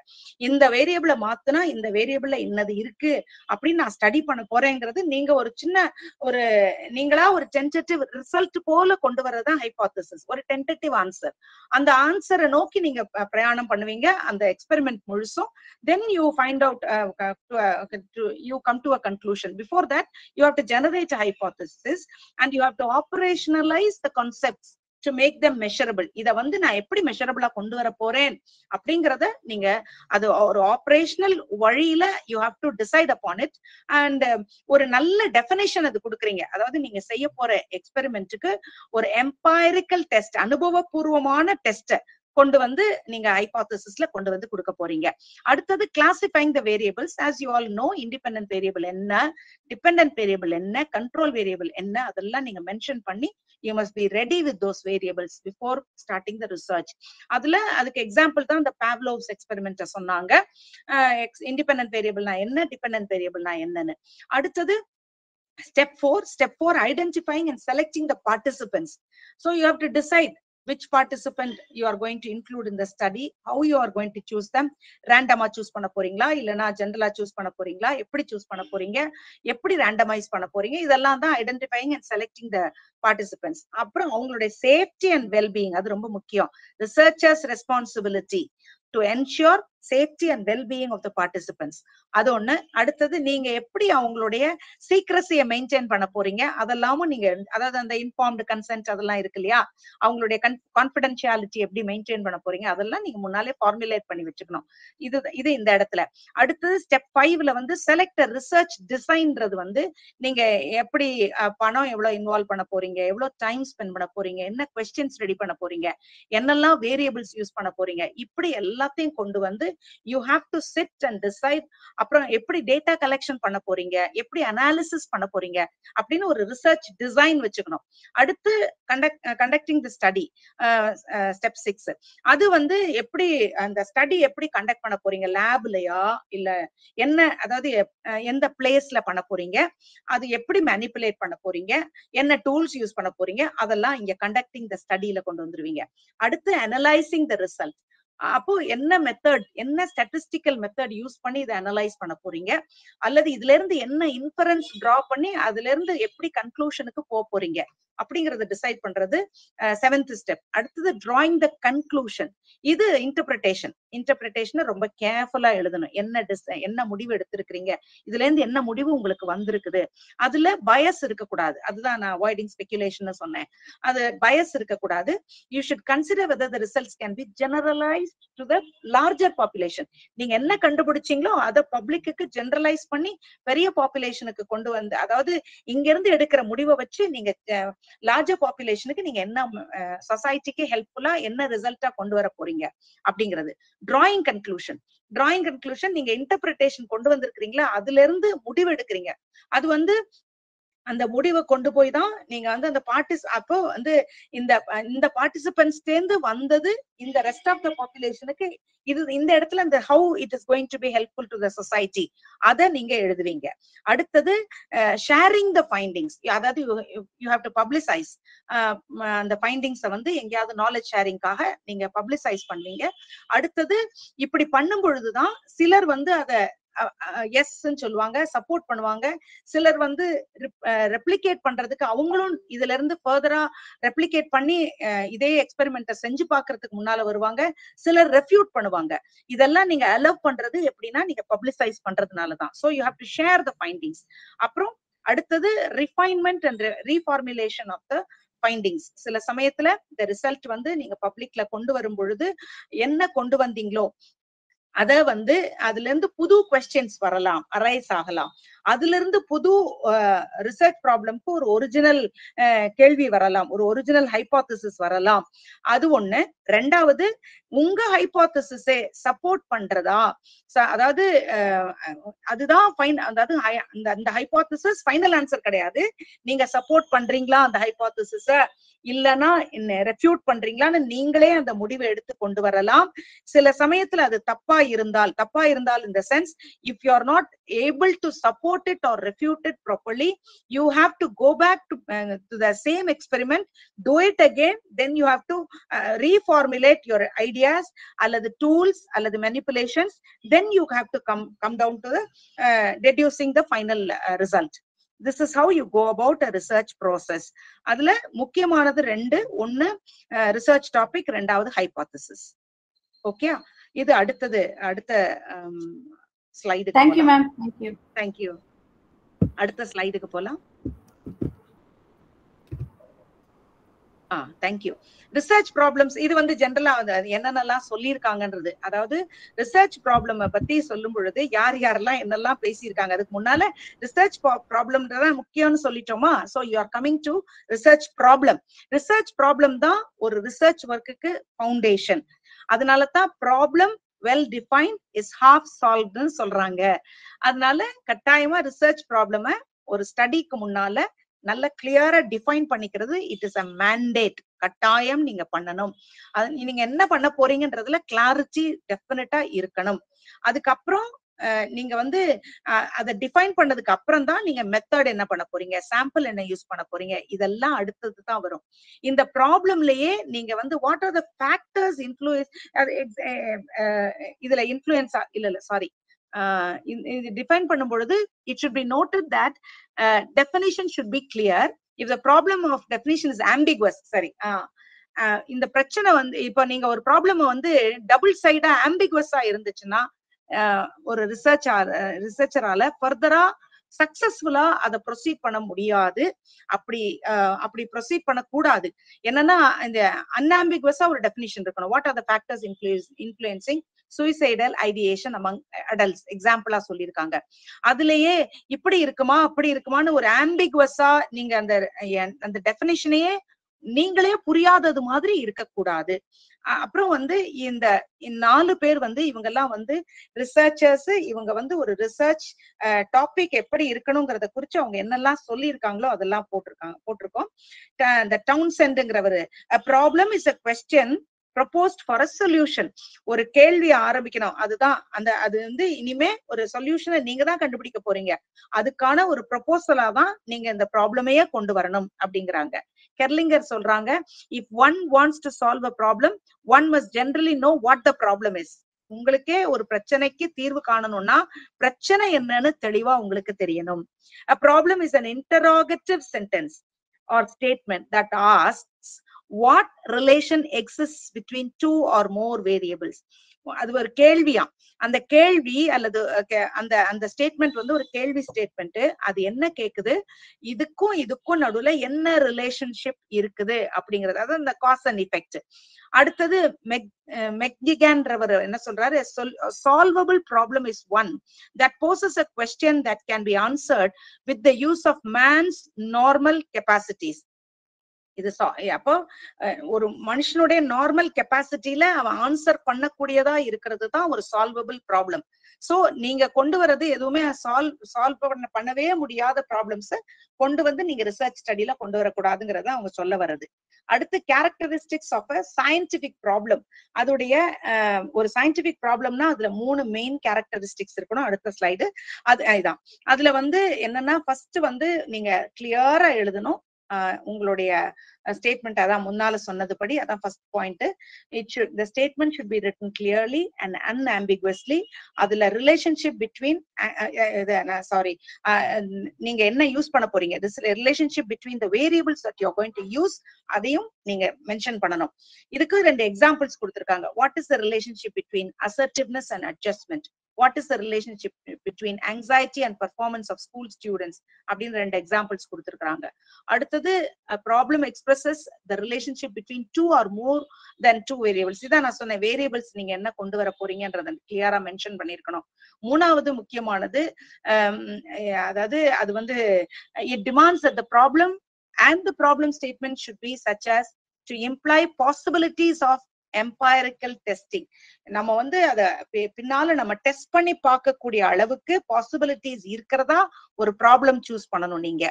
Speaker 1: இந்த வேரியபிளை மாத்துனா இந்த வேரியபிள்ல என்னது இருக்கு அப்படின்னு நான் ஸ்டடி பண்ண போறேங்கிறது நீங்க ஒரு சின்ன ஒரு நீங்களா ஒரு டென்டேட்டிவ் ரிசல்ட் போல கொண்டு வரதான் ஹைபோதசிஸ், ஒரு டென்டேட்டிவ் ஆன்சர். அந்த ஆன்சரை நோக்கி நீங்க பிரயாணம் பண்ணுவீங்க அந்த எக்ஸ்பெரிமெண்ட் முழுசும். Then you find out, you come to a conclusion. Before that, you have to generate a hypothesis and you have to operationalize the concepts to make them measurable. இத வந்து நான் எப்படி மெஷரபிளா கொண்டு வர போறேன் அப்படிங்கறத நீங்க அது ஒரு ஆபரேஷனல் வழியில you have to decide upon it. and ஒரு நல்ல டெஃபினிஷன் அது கொடுக்குறீங்க. அதாவது நீங்க செய்ய போற எக்ஸ்பெரிமெண்ட்டுக்கு ஒரு எம்பைரிக்கல் டெஸ்ட், அனுபவபூர்வமான டெஸ்ட் கொண்டு வந்து நீங்க ஹைபோதசிஸ்ல கொண்டு வந்து கொடுக்க போறீங்க. அடுத்தது classifying the variables. as you all know, independent variable என்ன, டிபெண்டன்ட் வேரியபிள் என்ன, கண்ட்ரோல் வேரியபிள் என்ன, அதெல்லாம் நீங்க மென்ஷன் பண்ணி you must be ready with those variables before starting the research. அதுக்கு எக்ஸாம்பிள் தான் இந்த பாவ்லோவ்ஸ் எக்ஸ்பெரிமெண்ட் சொன்னாங்க. இண்டிபெண்டன்ட் வேரியபிள்னா என்ன, டிபெண்டன்ட் வேரியபிள்னா என்னன்னு. அடுத்தது step 4 identifying and selecting the participants. So you have to decide which participant you are going to include in the study, how you are going to choose them. ரேண்டமா choose பண்ண போறீங்களா, இல்லனா ஜெனரலா choose பண்ண போறீங்களா, எப்படி சூஸ் பண்ண போறீங்க, எப்படி ரேண்டமைஸ் பண்ண போறீங்க, இதெல்லாம் தான் identifying and selecting the participants. அப்புறம் அவங்களுடைய சேஃப்டி அண்ட் வெல்பீயிங், அது ரொம்ப முக்கியம். Researchers responsibility to ensure safety and well-being of the participants. அது ஒண்ணு. அடுத்தது, நீங்க எப்படி அவங்களுடைய சீக்ரஸியை மெயின்டைன் பண்ண போறீங்க, அதெல்லாமும் நீங்க, அதாவது அந்த இன்ஃபார்ம்டு கன்சென்ட் அதெல்லாம் இருக்கு இல்லையா, அவங்களுடைய கான்ஃபிடென்ஷியாலிட்டி எப்படி மெயின்டைன் பண்ண போறீங்க, அதெல்லாம் நீங்க முன்னாலே ஃபார்முலேட் பண்ணி வச்சுக்கணும். இது இந்த இடத்துல. அடுத்தது ஸ்டெப் 5ல வந்து செலக்ட் ரிசர்ச் டிசைன்றது வந்து நீங்க எப்படி பணம் எவ்வளவு இன்வால்வ் பண்ண போறீங்க, எவ்வளவு டைம் ஸ்பெண்ட் பண்ண போறீங்க, என்ன கொஸ்டின்ஸ் ரெடி பண்ண போறீங்க, என்னெல்லாம் வேரியபிள்ஸ் யூஸ் பண்ண போறீங்க, இப்படி எல்லாத்தையும் கொண்டு வந்து you have to sit and decide. அப்புறம் எப்படி டேட்டா கலெக்ஷன் பண்ண போறீங்க, எப்படி அனாலிசிஸ் பண்ண போறீங்க அப்படின்னு ஒரு ரிசர்ச் டிசைன் வச்சுக்கணும். அடுத்து கண்டக்டிங் தி ஸ்டடி, ஸ்டெப் 6. அது வந்து எப்படி அந்த ஸ்டடி எப்படி கண்டக்ட் பண்ண போறீங்க, லேப்லயா இல்ல என்ன, அதாவது எந்த பிளேஸ்ல பண்ண போறீங்க, அது எப்படி மேனிபுலேட் பண்ண போறீங்க, என்ன டூல்ஸ் யூஸ் பண்ண போறீங்க, அதெல்லாம் இங்க கண்டக்டிங் தி ஸ்டடியில கொண்டு வந்துருவீங்க. அடுத்து அனலைசிங் தி ரிசல்ட். அப்போ என்ன மெத்தட், என்ன ஸ்டாட்டிஸ்டிக்கல் மெத்தட் யூஸ் பண்ணி இதை அனலைஸ் பண்ண போறீங்க, அல்லது இதுல இருந்து என்ன இன்ஃபரன்ஸ் டிரா பண்ணி அதுல இருந்து எப்படி கன்க்ளூஷனுக்கு போறீங்க அப்படிங்கறத டிசைட் பண்றது 7th ஸ்டெப். அடுத்தது டிராயிங் த கன்க்ளூஷன். இது இன்டர்பிரேஷன் ரொம்ப கேர்ஃபுல்லா எழுதணும். என்ன முடிவு எடுத்திருக்கிறீங்க, இதுல இருந்து என்ன முடிவு உங்களுக்கு வந்திருக்குது, அதுல பயஸ் இருக்கக்கூடாது. அதுதான் நான் அவாய்டிங் ஸ்பெகுலேஷன் சொன்னேன். அது பயஸ் இருக்கக்கூடாது. You should consider whether the results can be generalised to the larger population. நீங்க என்ன கண்டுபிடிச்சீங்களோ அதை பப்ளிக்கு ஜெனரலைஸ் பண்ணி பெரிய பாப்புலேஷனுக்கு கொண்டு வந்து, அதாவது இங்க இருந்து எடுக்கிற முடிவை வச்சு நீங்க லார்ஜர் பாப்புலேஷனுக்கு நீங்க என்ன சொசைட்டிக்கு ஹெல்ப்ஃபுல்லா என்ன ரிசல்ட்டா கொண்டு வர போறீங்க அப்படிங்கிறது. டிராயிங் கன்க்ளூஷன் நீங்க இன்டர்பிரிட்டேஷன் கொண்டு வந்திருக்கிறீங்களா, அதுல இருந்து முடிவு எடுக்கிறீங்க. அது வந்து அந்த முடிவை கொண்டு போய் தான் நீங்க வந்து அந்த அப்போ வந்து இந்த பார்ட்டிசிபென்ட்ஸ் சேர்ந்து வந்தது இந்த ரெஸ்ட் ஆஃப் த பாப்புலேஷனுக்கு இது இந்த இடத்துல இந்த how it is going to be helpful to the society, அதை நீங்க எழுதுவீங்க. அடுத்தது ஷேரிங் த ஃபைண்டிங்ஸ், அதாவது யூ ஹேவ் டு பப்ளிசைஸ் அந்த ஃபைண்டிங்ஸை வந்து எங்கேயாவது நாலேஜ் ஷேரிங்காக நீங்க பப்ளிசைஸ் பண்ணுவீங்க. அடுத்தது இப்படி பண்ணும் பொழுதுதான் சிலர் வந்து அதை எஸ் சொல்லுவாங்க, சப்போர்ட் பண்ணுவாங்க. சிலர் வந்து ரெப்ளிகேட் பண்றதுக்கு அவங்களும் இதுல இருந்து ஃபர்தரா ரெப்ளிகேட் பண்ணி இதே எக்ஸ்பெரிமெண்ட்டை செஞ்சு பாக்குறதுக்கு முன்னால வருவாங்க. சிலர் ரெஃப்யூட் பண்ணுவாங்க. இதெல்லாம் நீங்க அலோவ் பண்றது எப்படின்னா நீங்க பப்ளிசைஸ் பண்றதுனாலதான். So you have to share the findings. அப்புறம் அடுத்தது refinement and reformulation of the findings. சில சமயத்துல இந்த ரிசல்ட் வந்து நீங்க பப்ளிக்ல கொண்டு வரும் பொழுது என்ன கொண்டு வந்தீங்களோ அத வந்து அதுல இருந்து புது கொஸ்டின்ஸ் வரலாம், அரைஸ் ஆகலாம். அதுல இருந்து புது ரிசர்ச் ப்ராப்ளம்க்கு ஒரு ஒரிஜினல் கேள்வி வரலாம், ஒரு ஒரிஜினல் ஹைபோதசிஸ் வரலாம். அது ஒண்ணு. ரெண்டாவது, உங்க ஹைபோதசிஸை சப்போர்ட் பண்றதா, அதாவது அதுதான் அதாவது அந்த ஹைபோதசிஸ் ஃபைனல் ஆன்சர் கிடையாது. நீங்க சப்போர்ட் பண்றீங்களா அந்த ஹைபோதசிஸ, இல்லனா ரெஃப்யூட் பண்றீங்களான்னு நீங்களே அந்த முடிவை எடுத்து கொண்டு வரலாம். சில சமயத்துல அது தப்பா இருந்தால் in the sense, if you are not able to support it or refute it properly, you have to go back to the same experiment, do it again, then you have to reformulate your ideas அல்லது tools அல்லது manipulations, then you have to come down to the deducing the final result. This is how you go about a research process. அதுல முக்கியமானது ரெண்டு, ஒன்னு research topic, ரெண்டாவது hypothesis. Okay, இது அடுத்த ஸ்லைடுக்கு.
Speaker 3: Thank you ma'am. Thank you.
Speaker 1: அடுத்த ஸ்லைடுக்கு போலாம். Thank you. Research problems, இது வந்து ஜென்ரலா என்னென்னலாம் சொல்லியிருக்காங்கன்றது, அதாவது ரிசர்ச் ப்ராப்ளம் பத்தி சொல்லும் பொழுது யாரெல்லாம் என்னெல்லாம் பேசியிருக்காங்க. அதுக்கு முன்னால ரிசர்ச் ப்ராப்ளம்ன்றத முக்கியம்னு சொல்லிட்டோமா. So you are coming to research problem. Research problem தான் ஒரு ரிசர்ச் ஒர்க்குக்கு ஃபவுண்டேஷன். அதனால தான் problem well defined is half சால்வ்ட்னு சொல்றாங்க. அதனால கட்டாயமா ரிசர்ச் ப்ராப்ளம ஒரு ஸ்டடிக்கு முன்னால நல்ல கிளியரா டிஃபைன் பண்ணிக்கிறது, இட் இஸ் அ மேண்டேட். கட்டாயம் நீங்க பண்ணணும். அது நீங்க என்ன பண்ண போறீங்கன்றதுல கிளாரிட்டி டெஃபினட்டா இருக்கணும். அதுக்கப்புறம் நீங்க வந்து அதை டிஃபைன் பண்ணதுக்கு அப்புறம் தான் நீங்க மெத்தட் என்ன பண்ண போறீங்க, சாம்பிள் என்ன யூஸ் பண்ண போறீங்க, இதெல்லாம் அடுத்தது தான் வரும். இந்த ப்ராப்ளம்லயே நீங்க வந்து what are the factors influence, இதுல இன்ஃப்ளூயன்ஸா இல்ல சாரி, define பண்ணும் பொழுது it should be noted that definition should be clear. If the problem of definition is ambiguous, சரி, இந்த பிரச்சனை வந்து இப்ப நீங்க ஒரு ப்ராப்ளம் வந்து டபுள் சைடா ஆம்பிகுவஸா இருந்துச்சுன்னா ஒரு ரிசர்ச்சரால ஃபர்தரா சக்சஸ்ஃபுல்லா அதை ப்ரொசீட் பண்ண முடியாது. அப்படி ப்ரொசீட் பண்ணக்கூடாது. என்னன்னா இந்த அன்ஆம்பிகுவஸா ஒரு டெஃபினிஷன் இருக்கணும். What are the factors influencing suicidal ideation among adults, எக்ஸாம்பிளா சொல்லியிருக்காங்க. அதுலயே இப்படி இருக்குமா அப்படி இருக்குமான்னு ஒரு ஆம்பிகுவஸா நீங்க அந்த டெஃபினிஷனையே நீங்களே புரியாதது மாதிரி இருக்கக்கூடாது. அப்புறம் வந்து இந்த 4 பேர் வந்து இவங்க எல்லாம் வந்து ரிசர்ச்சர்ஸ். இவங்க வந்து ஒரு ரிசர்ச் டாபிக் எப்படி இருக்கணுங்கிறத குறிச்சு அவங்க என்னெல்லாம் சொல்லியிருக்காங்களோ அதெல்லாம் போட்டிருக்கோம். இந்த டவுன்சென்ட்ங்கிறவரு, a problem is a question proposed for a solution. ஒரு கேள்வி ஆரம்பிக்கணும், அதுதான் அது வந்து இனிமே ஒரு சொல்யூஷனை நீங்க தான் கண்டுபிடிக்க போறீங்க. அதுக்கான ஒரு ப்ரொபோசலா தான் நீங்க இந்த ப்ராப்ளமையே கொண்டு வரணும் அப்படிங்கிறாங்க. கெர்லிங்கர் சொல்றாங்க, if one wants to solve a problem, one must generally know what the problem is. உங்களுக்கே ஒரு பிரச்சனைக்கு தீர்வு காணணும்னா பிரச்சனை என்னன்னு தெளிவா உங்களுக்கு தெரியணும். A problem is an interrogative sentence or statement that asks what relation exists between two or more variables. அது ஒரு கேள்வியா. அந்த கேள்வி அல்லது அந்த ஸ்டேட்மெண்ட் வந்து ஒரு கேள்வி ஸ்டேட்மெண்ட். அது என்ன கேக்குது, இதுக்கும் நடுவுல என்ன ரிலேஷன்ஷிப் இருக்குது அப்படிங்கிறது, அதாவது இந்த காஸ் அண்ட் எஃபெக்ட். அடுத்தது மெக்டிகன்றவர் என்ன சொல்றாரு, solvable problem is one that poses a question that can be answered with the use of man's normal capacities. இது அப்போ ஒரு மனுஷனுடைய நார்மல் கெப்பாசிட்டியில அவன் ஆன்சர் பண்ணக்கூடியதா இருக்கிறது தான் ஒரு சால்வபிள் ப்ராப்ளம். சோ நீங்க கொண்டு வர்றது எதுவுமே சால்வ் பண்ணவே முடியாத ப்ராப்ளம்ஸ் கொண்டு வந்து நீங்க ரிசர்ச் ஸ்டடியில கொண்டு வரக்கூடாதுங்கிறத அவங்க சொல்ல வர்றது. அடுத்து characteristics of a scientific problem. அதோடைய ஒரு சயின்டிபிக் ப்ராப்ளம்னா அதுல 3 மெயின் கேரக்டரிஸ்டிக்ஸ் இருக்கணும். அடுத்த ஸ்லைடு அதுதான். அதுல வந்து என்னன்னா ஃபர்ஸ்ட் வந்து நீங்க கிளியரா எழுதணும் உங்களுடைய ஸ்டேட்மெண்ட். அதான் முன்னால சொன்னதுபடி அதான் first point. the statement should be written clearly and unambiguously. அதுல ரிலேஷன்ஷிப் பிட்வீன் நீங்க என்ன யூஸ் பண்ண போறீங்க, this relationship between the variables that you are going to use, அதையும் நீங்க மென்ஷன் பண்ணணும். இதுக்கு 2 எக்ஸாம்பிள்ஸ் கொடுத்திருக்காங்க. what is the relationship between assertiveness and adjustment? What is the relationship between anxiety and performance of school students அப்படின்னு 2 examples கொடுத்துருக்காங்க. அடுத்தது problem expresses the relationship between 2 or more than 2 variables. இதான் நான் சொன்னேன், variables நீங்க என்ன கொண்டு வர போறீங்கன்றத கிளியரா மென்ஷன் பண்ணிருக்கணும். மூணாவது முக்கியமானது அதாவது அது வந்து it demands that the problem and the problem statement should be such as to imply possibilities of empirical testing. நம்ம வந்து அத பின்னால நம்ம டெஸ்ட் பண்ணி பார்க்கக்கூடிய அளவுக்கு பாசிபிலிட்டிஸ் இருக்கிறதா ஒரு ப்ராப்ளம் சூஸ் பண்ணணும் நீங்க.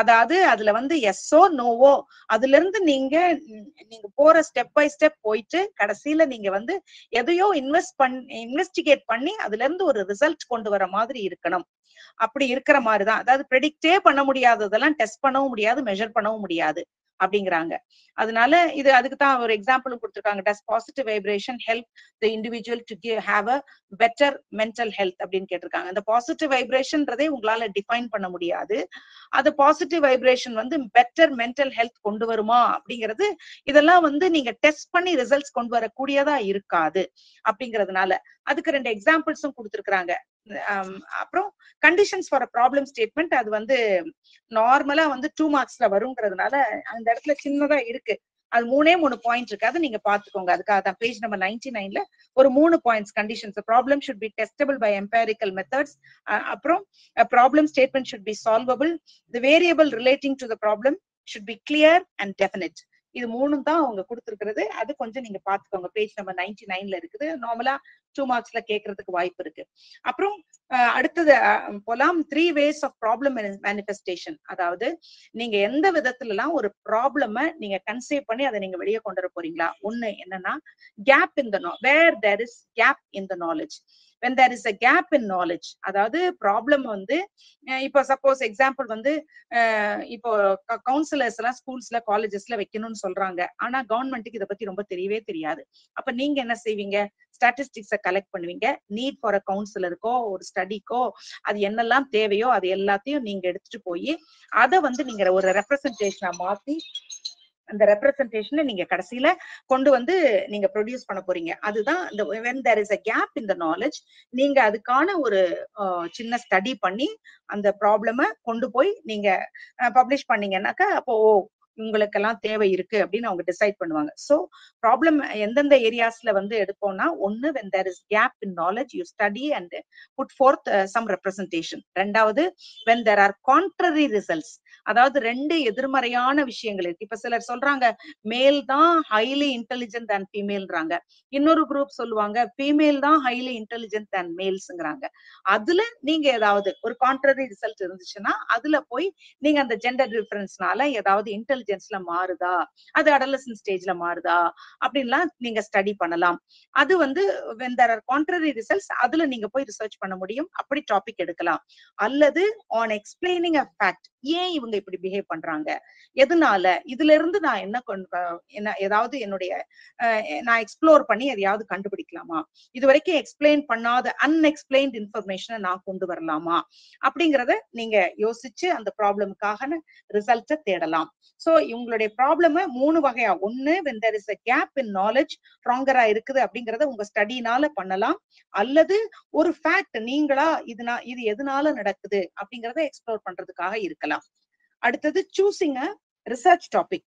Speaker 1: அதாவது அதுல வந்து எஸ்ஓ நோவோ அதுல இருந்து நீங்க போற ஸ்டெப் பை ஸ்டெப் போயிட்டு கடைசியில நீங்க வந்து எதையோ இன்வெஸ்டிகேட் பண்ணி அதுல இருந்து ஒரு ரிசல்ட் கொண்டு வர மாதிரி இருக்கணும். அப்படி இருக்கிற மாதிரிதான், அதாவது ப்ரெடிக்டே பண்ண முடியாததெல்லாம் டெஸ்ட் பண்ணவும் முடியாது, மெஷர் பண்ணவும் முடியாது அப்படிங்கிறாங்க. அதனால இது அதுக்கு தான் ஒரு எக்ஸாம்பிளும் கொடுத்துருக்காங்க. Does positive vibration help the individual to have a better mental health அப்படின்னு கேட்டிருக்காங்க. அந்த பாசிட்டிவ் வைப்ரேஷன்றதே உங்களால டிஃபைன் பண்ண முடியாது. அது பாசிட்டிவ் வைப்ரேஷன் வந்து பெட்டர் மென்டல் ஹெல்த் கொண்டு வருமா அப்படிங்கிறது இதெல்லாம் வந்து நீங்க டெஸ்ட் பண்ணி ரிசல்ட்ஸ் கொண்டு வரக்கூடியதா இருக்காது. அப்படிங்கிறதுனால அதுக்கு 2 எக்ஸாம்பிள்ஸும் கொடுத்துருக்காங்க. அப்புறம் conditions for a problem statement அது வந்து நார்மலா வந்து 2 மார்க்ஸ்ல வருங்கிறதுனால அந்த இடத்துல சின்னதா இருக்கு. அது 3 பாயிண்ட் இருக்கு, அதை நீங்க பாத்துக்கோங்க. அதுக்காக தான் பேஜ் நம்பர் 99ல ஒரு 3 points conditions. Problem should be testable by empirical methods. அப்புறம் problem statement should be solvable. The variable relating to the problem should be clear and definite. இது 3 தான் அவங்க கொடுத்திருக்கிறது. அது கொஞ்சம் நீங்க பாத்துக்கோங்க, பேஜ் நம்பர் 99ல இருக்குது. நார்மலா 2 மார்க்ஸ்ல கேட்கறதுக்கு வாய்ப்பு இருக்கு. அப்புறம் அடுத்தது போலாம் 3 ways of problem manifestation. அதாவது நீங்க எந்த விதத்துல எல்லாம் ஒரு ப்ராப்ளம நீங்க கன்சீவ் பண்ணி அதை நீங்க வெளியே கொண்டு வர போறீங்களா. ஒண்ணு என்னன்னா gap in the where there is gap in the knowledge. when there is a gap in knowledge, அதாவது ப்ராப்ளம் வந்து இப்போ சப்போஸ் எக்ஸாம்பிள் வந்து இப்போ கவுன்சிலர்ஸ் எல்லாம் ஸ்கூல்ஸ்ல காலேஜஸ்ல வைக்கணும்னு சொல்றாங்க. ஆனா கவர்மெண்ட்டுக்கு இதை பத்தி ரொம்ப தெரியவே தெரியாது. அப்ப நீங்க என்ன செய்வீங்க, ஸ்டாட்டிஸ்டிக்ஸை கலெக்ட் பண்ணுவீங்க. நீட் ஃபார் அ கவுன்சிலருக்கோ ஒரு ஸ்டடிக்கோ அது என்னெல்லாம் தேவையோ அது எல்லாத்தையும் நீங்க எடுத்துட்டு போய் அதை வந்து நீங்க ஒரு ரெப்ரசன்டேஷனா மாத்தி அந்த ரெப்ரசன்டேஷனை நீங்க கடைசியில கொண்டு வந்து நீங்க ப்ரொடியூஸ் பண்ண போறீங்க. அதுதான் இந்த when there is a gap in the knowledge, நீங்க அதுக்கான ஒரு சின்ன ஸ்டடி பண்ணி அந்த ப்ராப்ளம கொண்டு போய் நீங்க பப்ளிஷ் பண்ணீங்கன்னாக்கா அப்போ உங்களுக்கெல்லாம் தேவை இருக்கு அப்படின்னு அவங்க டிசைட் பண்ணுவாங்க. சோ ப்ராப்ளம் எந்தெந்த ஏரியாஸ்ல வந்து எடுப்போம்னா, ஒன்னு when there is gap in knowledge you study and put forth some representation. ரெண்டாவது when there are contrary results, அதாவது 2 எதிர்மறையான விஷயங்கள் இருக்கு. இப்ப சிலர் சொல்றாங்க மேல் தான் ஹைலி இன்டெலிஜென்ட் than ஃபீமேல்ன்றாங்க. இன்னொரு குரூப் சொல்லுவாங்க ஃபீமேல் தான் ஹைலி இன்டெலிஜென்ட் than மேல்ஸ்ங்கறாங்க. அதுல நீங்க ஏதாவது ஒரு கான்ட்ரரி ரிசல்ட் இருந்துச்சுன்னா அதுல போய் நீங்க அந்த ஜெண்டர் டிஃபரன்ஸ்னால ஏதாவது இன்டெலிஜென்ஸ்ல மாறுதா, அது அடலசன்ட் ஸ்டேஜ்ல மாறுதா அப்படின்லாம் நீங்க ஸ்டடி பண்ணலாம். அது வந்து when there are contrary results அதுல நீங்க போய் ரிசர்ச் பண்ண முடியும். அப்படி டாபிக் எடுக்கலாம். அல்லது on explaining a fact, ஏன் இவங்க இப்படி பிஹேவ் பண்றாங்க, எதனால, இதுல இருந்து நான் என்ன ஏதாவது என்னுடைய நான் எக்ஸ்ப்ளோர் பண்ணி எதையாவது கண்டுபிடிக்கலாமா, இது வரைக்கும் எக்ஸ்பிளைன் பண்ணாத அன்எக்ஸ்பிளைன்ட் இன்ஃபர்மேஷனை நான் கொண்டு வரலாமா அப்படிங்கறத நீங்க யோசிச்சு அந்த ப்ராப்ளமுக்காக ரிசல்ட்டை தேடலாம். சோ உங்களுடைய ப்ராப்ளம 3 வகையா, ஒண்ணு when there is a gap in knowledge ஸ்ட்ராங்கரா இருக்குது அப்படிங்கறத உங்க ஸ்டடினால பண்ணலாம். அல்லது ஒரு ஃபேக்ட் நீங்களா இது எதனால நடக்குது அப்படிங்கறத எக்ஸ்ப்ளோர் பண்றதுக்காக இருக்கலாம். அடுத்தது choosing a research topic.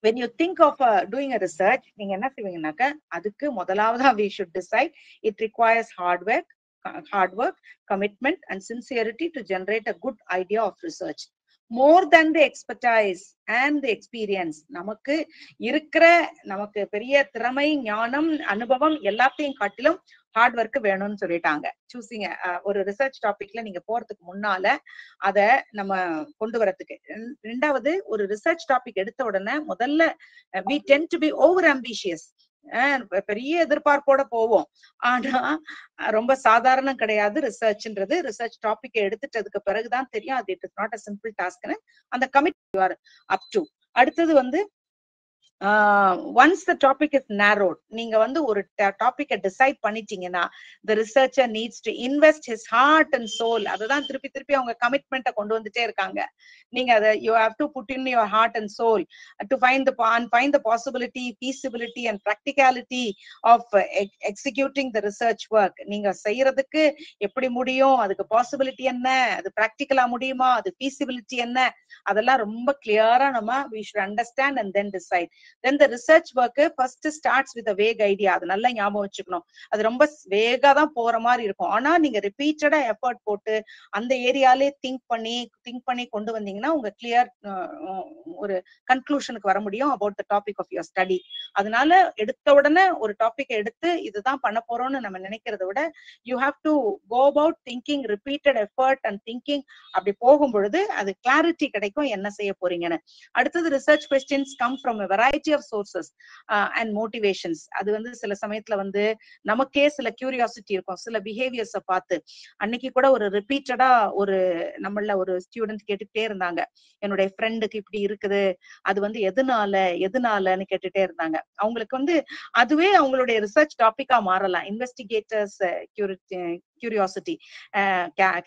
Speaker 1: when you think of doing a research, நீங்க என்ன செய்வீங்கன்னாக்க அதுக்கு முதலாவதா we should decide it requires hard work, commitment and sincerity to generate a good idea of research. more than the expertise and the experience, நமக்கு பெரிய திறமை, ஞானம், அனுபவம் எல்லாத்தையும் காட்டிலும் ஹார்ட் ஒர்க் வேணும்னு சொல்லிட்டாங்க. சூசிங் ஒரு ரிசர்ச் டாபிக்ல நீங்க போறதுக்கு முன்னால அத நம்ம கொண்டு வரதுக்கு. ரெண்டாவது, ஒரு ரிசர்ச் டாபிக் எடுத்த உடனே முதல்ல we tend to be over ambitious, பெரிய எதிர்பார்ப்போட போவோம். ஆனா ரொம்ப சாதாரணம் கிடையாது ரிசர்ச்ன்றது. ரிசர்ச் டாபிக் எடுத்துட்டதுக்கு பிறகுதான் தெரியும் அது it is not a simple டாஸ்க்னு. அந்த commit you are up to. அடுத்தது வந்து once the topic is narrowed, நீங்க வந்து ஒரு டாபிக்கை டிசைட் பண்ணிட்டீங்கன்னா the researcher needs to invest his heart and soul. அதுதான் திருப்பி திருப்பி அவங்க கமிட்மெண்ட்டை கொண்டு வந்துட்டே இருக்காங்க. நீங்க அதை you have to put in your heart and soul to find the possibility, feasibility and practicality of executing the research work. நீங்க செய்யறதுக்கு எப்படி முடியும், அதுக்கு பாசிபிலிட்டி என்ன, அது பிராக்டிக்கலா முடியுமா, அது feasibility என்ன, அதெல்லாம் ரொம்ப கிளியரா நம்ம we should understand and then decide. Then the research work first starts with a vague idea. அது நல்லா ஞாபகம் வச்சுக்கணும். அது ரொம்ப வேகா தான் போற மாதிரி இருக்கும். ஆனா நீங்க ரிப்பீட்டடா எஃபர்ட் போட்டு அந்த ஏரியாலே திங்க் பண்ணி கொண்டு வந்தீங்கன்னா உங்க கிளியர் ஒரு கன்க்ளூஷனுக்கு வர முடியும் about the topic of your study. அதனால எடுத்த உடனே ஒரு டாபிக் எடுத்து இதுதான் பண்ண போறோம்னு நம்ம நினைக்கிறத விட you have to go about thinking, repeated effort and thinking. அப்படி போகும் பொழுது அது கிளாரிட்டி கிடைக்கும் என்ன செய்ய போறீங்கன்னு. அடுத்தது research questions come from a variety of sources and motivations. அது வந்து சில சமயத்துல வந்து நமக்கே சில கியூரியாசிட்டி இருக்கும், சில பிஹேவியர்ஸ பார்த்து. அன்னைக்கு கூட ஒரு ரிப்பீட்டடா ஒரு நம்மள ஒரு ஸ்டூடெண்ட் கேட்டுட்டே இருந்தாங்க, என்னுடைய ஃப்ரெண்டுக்கு இப்படி இருக்குது, அது வந்து எதனாலன்னு கேட்டுட்டே இருந்தாங்க. அவங்களுக்கு வந்து அதுவே அவங்களுடைய ரிசர்ச் டாபிக்கா மாறலாம். Investigators curiosity.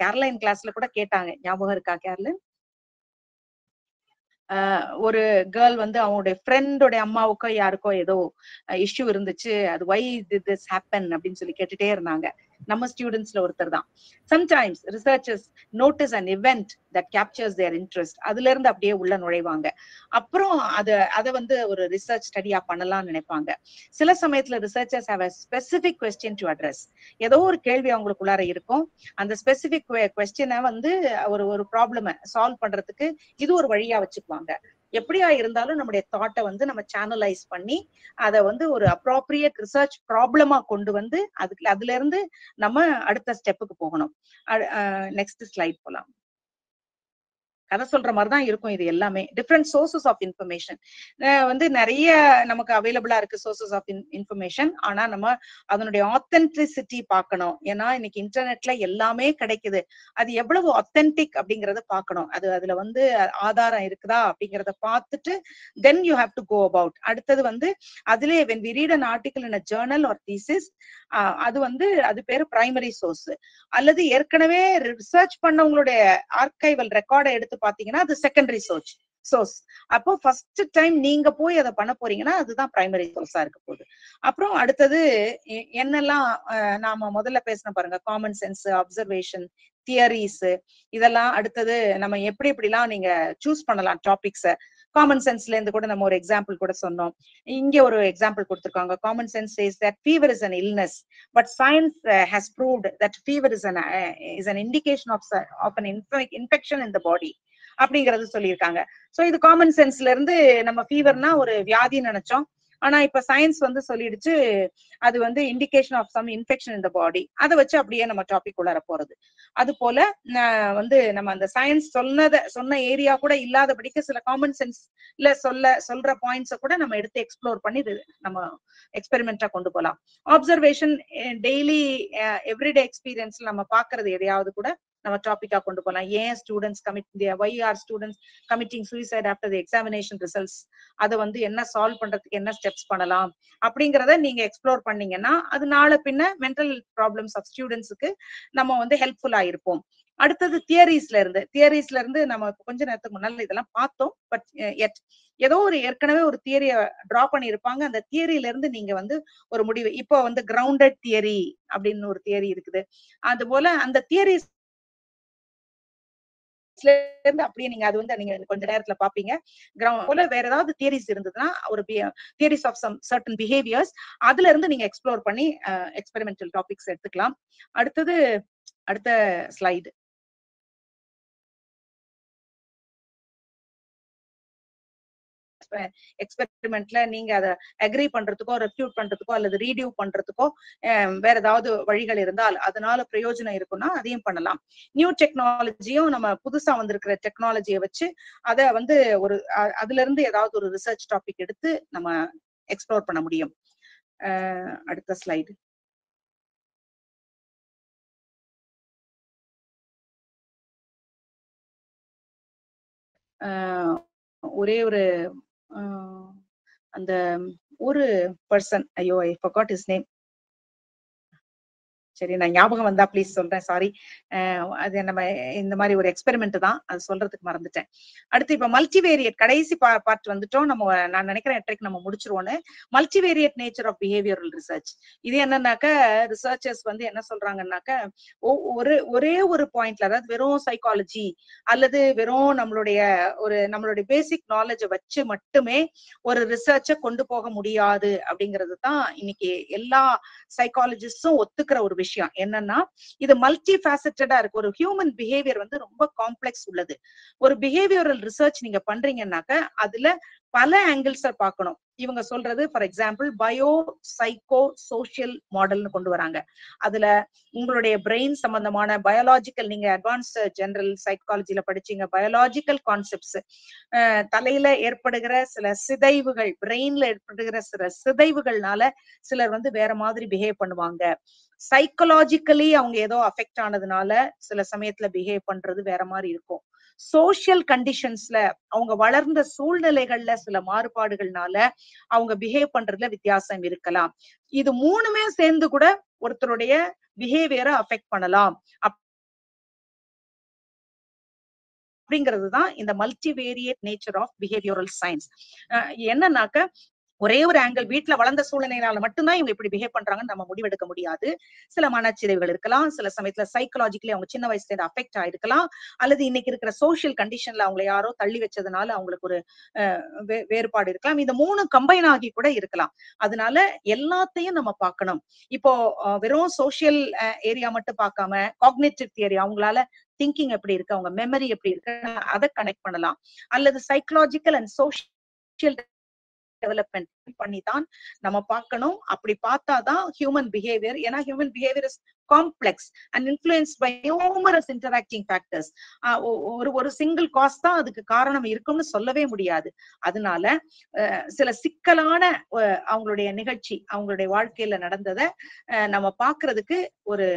Speaker 1: கேரளைன் கிளாஸ்ல கூட கேட்டாங்க, ஞாபகம் இருக்கா கேரளின்? ஒரு கேர்ள் வந்து அவங்களுடைய ஃப்ரெண்டோட அம்மாவுக்கோ யாருக்கோ ஏதோ இஷ்யூ இருந்துச்சு, அது why did this happen அப்படின்னு சொல்லி கேட்டுட்டே இருந்தாங்க. நம்ம ஸ்டூடெண்ட்ஸ்ல ஒருத்தர் தான். Sometimes researchers notice an event that captures their interest. அதுல இருந்து அப்படியே உள்ள நுழைவாங்க. அப்புறம் அதை வந்து ஒரு ரிசர்ச் ஸ்டடியா பண்ணலாம்னு நினைப்பாங்க. சில சமயத்துல researchers have a specific question to address. ஏதோ ஒரு கேள்வி அவங்களுக்குள்ளார இருக்கும். அந்த ஸ்பெசிபிக் கொஸ்டினை வந்து ஒரு ப்ராப்ளமை சால்வ் பண்றதுக்கு இது ஒரு வழியா வச்சுக்குவாங்க. எப்படியா இருந்தாலும் நம்முடைய தாட்டை வந்து நம்ம சேனலைஸ் பண்ணி அதை வந்து ஒரு அப்ரோப்ரியேட் ரிசர்ச் ப்ராப்ளமா கொண்டு வந்து அதுல இருந்து நம்ம அடுத்த ஸ்டெப்புக்கு போகணும். நெக்ஸ்ட் ஸ்லைட் போலாம். கதை சொல்ற மாதிரிதான் இருக்கும் இது எல்லாமே. டிஃப்ரெண்ட் சோர்சஸ் ஆஃப் இன்ஃபர்மேஷன் வந்து நிறைய நமக்கு அவைலபிளா இருக்கு, சோர்சஸ் ஆஃப் இன்ஃபர்மேஷன். ஆனா நம்ம அதனுடைய ஆத்தென்டிசிட்டி பார்க்கணும். ஏன்னா இன்னைக்கு இன்டர்நெட்ல எல்லாமே கிடைக்குது, அது எவ்வளவு ஆத்தென்டிக் அப்படிங்கறத பார்க்கணும். அதுல வந்து ஆதாரம் இருக்குதா அப்படிங்கறத பார்த்துட்டு then you have to go about. அடுத்தது வந்து அதுல when we read an article in a journal or thesis, அது வந்து அது பேரு பிரைமரி சோர்ஸ். அல்லது ஏற்கனவே ரிசர்ச் பண்ணவங்களுடைய ஆர்கைவல் ரெக்கார்டை எடுத்து பாத்தீங்கன்னா அது செகண்டரி சோர்ஸ். அப்போ ஃபர்ஸ்ட் டைம் நீங்க போய் அதை பண்ண போறீங்கன்னா அதுதான் பிரைமரி சோர்ஸா இருக்க போகுது. அப்புறம் அடுத்தது என்னெல்லாம் நாம முதல்ல பேசின பாருங்க, காமன் சென்ஸ், அப்சர்வேஷன், தியரிஸ், இதெல்லாம். அடுத்தது நம்ம எப்படிலாம் நீங்க சூஸ் பண்ணலாம் டாபிக்ஸ. காமன் சென்ஸ்ல இருந்து கூட நம்ம ஒரு எக்ஸாம்பிள் கூட சொன்னோம். இங்க ஒரு எக்ஸாம்பிள் கொடுத்திருக்காங்க. Common sense says that fever is an illness, but science has proved that fever is an indication of an infection in the body அப்படிங்கறது சொல்லியிருக்காங்க. சோ இது காமன் சென்ஸ்ல இருந்து நம்ம ஃபீவர்னா ஒரு வியாதின்னு நினைச்சோம். ஆனா இப்ப சயின்ஸ் வந்து சொல்லிடுச்சு அது வந்து indication of some infection in the body. அதை வச்சு அப்படியே நம்ம டாபிக் உள்ளார போறது. அது போல வந்து நம்ம அந்த சயின்ஸ் சொன்ன ஏரியா கூட இல்லாதபடிக்கு சில காமன் சென்ஸ்ல சொல்ற பாயிண்ட்ஸை கூட நம்ம எடுத்து எக்ஸ்ப்ளோர் பண்ணி நம்ம எக்ஸ்பெரிமெண்டா கொண்டு போகலாம். அப்சர்வேஷன் டெய்லி எவ்ரிடே எக்ஸ்பீரியன்ஸ்ல நம்ம பாக்குறது எதையாவது கூட நம்ம டாபிக்கா கொண்டு போகலாம். ஏன் students why are students committing suicide after the examination results, அதை வந்து என்ன சால்வ் பண்றதுக்கு என்ன ஸ்டெப்ஸ் பண்ணலாம் அப்படிங்கறத நீங்க எக்ஸ்ப்ளோர் பண்ணீங்கன்னா அது நாளை பின்ன மென்டல் ப்ராப்ளம்ஸ் ஆஃப் ஸ்டூடெண்ட்ஸுக்கு நம்ம வந்து ஹெல்ப்ஃபுல்லா இருப்போம். அடுத்தது தியரிஸ்ல இருந்து நம்ம கொஞ்ச நேரத்துக்கு முன்னால இதெல்லாம் பார்த்தோம். பட் ஏதோ ஒரு ஏற்கனவே ஒரு தியரிய டிரா பண்ணி இருப்பாங்க. அந்த தியரியில இருந்து நீங்க வந்து ஒரு முடிவு, இப்போ வந்து கிரவுண்டட் தியரி அப்படின்னு ஒரு தியரி இருக்குது. அது போல அந்த தியரிஸ் அப்படியே நீங்க அது வந்து நீங்க கொஞ்ச நேரத்துல பாப்பீங்க. போல வேற ஏதாவது தியரிஸ் இருந்ததுன்னா ஒரு theories of some certain behaviours, அதுல இருந்து நீங்க எக்ஸ்ப்ளோர் பண்ணி எக்ஸ்பெரிமெண்டல் டாபிக்ஸ் எடுத்துக்கலாம். அடுத்த ஸ்லைடு. எக்ஸ்பெரிமெண்ட்ல நீங்க அதை அக்ரி பண்றதுக்கோ, ரெஃப்யூட் பண்றதுக்கோ அல்லது ரீடியூ பண்றதுக்கோ வேற ஏதாவது வழிகள் இருந்தால் அதனால பிரயோஜனம் இருக்குன்னா அதையும் பண்ணலாம். நியூ டெக்னாலஜியும் நம்ம புதுசா வந்திருக்கிற டெக்னாலஜியை வச்சு அதை வந்து அதுல இருந்து ஏதாவது ஒரு ரிசர்ச் டாபிக் எடுத்து நம்ம எக்ஸ்ப்ளோர் பண்ண முடியும். அடுத்த ஸ்லைடு. ஒரே ஒரு அந்த ஒரு பர்சன், ஐயோ ஐ forgot his name. சரி, நான் ஞாபகம் வந்தா ப்ளீஸ் சொல்றேன், சாரி. அது நம்ம இந்த மாதிரி ஒரு எக்ஸ்பெரிமெண்ட் தான், அது சொல்றதுக்கு மறந்துட்டேன். அடுத்து இப்ப மல்டிவேரியட் கடைசி பார்ட் வந்துட்டோம். நம்ம நான் நினைக்கிறேன் எட்டரைக்கு நம்ம முடிச்சிருவோன்னு. Multivariate nature of behavioural research. இது என்னன்னாக்க ரிசர்ச்சர்ஸ் வந்து என்ன சொல்றாங்கன்னாக்க ஒரே ஒரு பாயிண்ட்ல, அதாவது வெறும் சைக்காலஜி அல்லது வெறும் நம்மளுடைய பேசிக் நாலேஜை வச்சு மட்டுமே ஒரு ரிசர்ச்சை கொண்டு போக முடியாது அப்படிங்கிறது தான் இன்னைக்கு எல்லா சைக்காலஜிஸ்டும் ஒத்துக்கிற ஒரு விஷயம். என்னன்னா இது மல்டி ஃபேசட்டடா இருக்கு. ஒரு ஹியூமன் பிஹேவியர் வந்து ரொம்ப காம்ப்ளெக்ஸ் உள்ளது. ஒரு பிஹேவியரல் ரிசர்ச் நீங்க பண்றீங்கன்னாக்க அதுல பல ஆங்கிள்ஸை பார்க்கணும். இவங்க சொல்றது for example biopsychosocial மாடல்னு கொண்டு வராங்க. அதுல உங்களுடைய பிரெயின் சம்பந்தமான பயாலாஜிக்கல், நீங்க அட்வான்ஸ் ஜெனரல் சைக்காலஜில படிச்சீங்க, பயாலாஜிக்கல் கான்செப்ட்ஸ், தலையில ஏற்படுகிற சில சிதைவுகள், பிரெயின்ல ஏற்படுகிற சில சிதைவுகள்னால சிலர் வந்து வேற மாதிரி பிஹேவ் பண்ணுவாங்க. சைக்கலாஜிக்கலி அவங்க ஏதோ அஃபெக்ட் ஆனதுனால சில சமயத்துல பிஹேவ் பண்றது வேற மாதிரி இருக்கும். சோசியல் கண்டிஷன்ஸ்ல அவங்க வளர்ந்த சூழ்நிலைகள்ல சில மாறுபாடுகள்னால அவங்க பிஹேவ் பண்றதுல வித்தியாசம் இருக்கலாம். இது மூணுமே சேர்ந்து கூட ஒருத்தருடைய பிஹேவியரை அஃபெக்ட் பண்ணலாம் அப்படிங்கிறதுதான் இந்த multivariate nature of behavioural science. என்னன்னாக்க ஒரே ஒரு ஆங்கிள், வீட்டுல வளர்ந்த சூழ்நிலையினால மட்டும்தான் இவங்க இப்படி பிஹேவ் பண்றாங்கன்னு நம்ம முடிவெடுக்க முடியாது. சில மனச்சிதைவுகள் இருக்கலாம், சில சமயத்துல சைக்கலாஜிக்கலி அவங்க சின்ன வயசுல இருந்து அஃபெக்ட் ஆயிருக்கலாம், அல்லது இன்னைக்கு இருக்கிற சோசியல் கண்டிஷன்ல அவங்களை யாரோ தள்ளி வச்சதுனால அவங்களுக்கு ஒரு வேறுபாடு இருக்கலாம். இந்த மூணு கம்பைன் ஆகி கூட இருக்கலாம். அதனால எல்லாத்தையும் நம்ம பார்க்கணும். இப்போ வெறும் சோசியல் ஏரியா மட்டும் பார்க்காம காக்னிட்டிவ் தியரி, அவங்களால திங்கிங் எப்படி இருக்கு, அவங்க மெமரி எப்படி இருக்கு, அதை கனெக்ட் பண்ணலாம். அல்லது சைக்கலாஜிக்கல் அண்ட் சோசியல் டெவலப்மெண்ட் பண்ணி தான் நம்ம பார்க்கணும். அப்படி பார்த்தாதான் ஹியூமன் பிஹேவியர், ஏன்னா human behaviour is complex and influenced by numerous interacting factors. ஒரு சிங்கிள் காஸ் தான் அதுக்கு காரணம் இருக்கும்னு சொல்லவே முடியாது. அதனால சில சிக்கலான அவங்களுடைய நிகழ்ச்சி, அவங்களுடைய வாழ்க்கையில நடந்ததை நம்ம பாக்குறதுக்கு ஒரு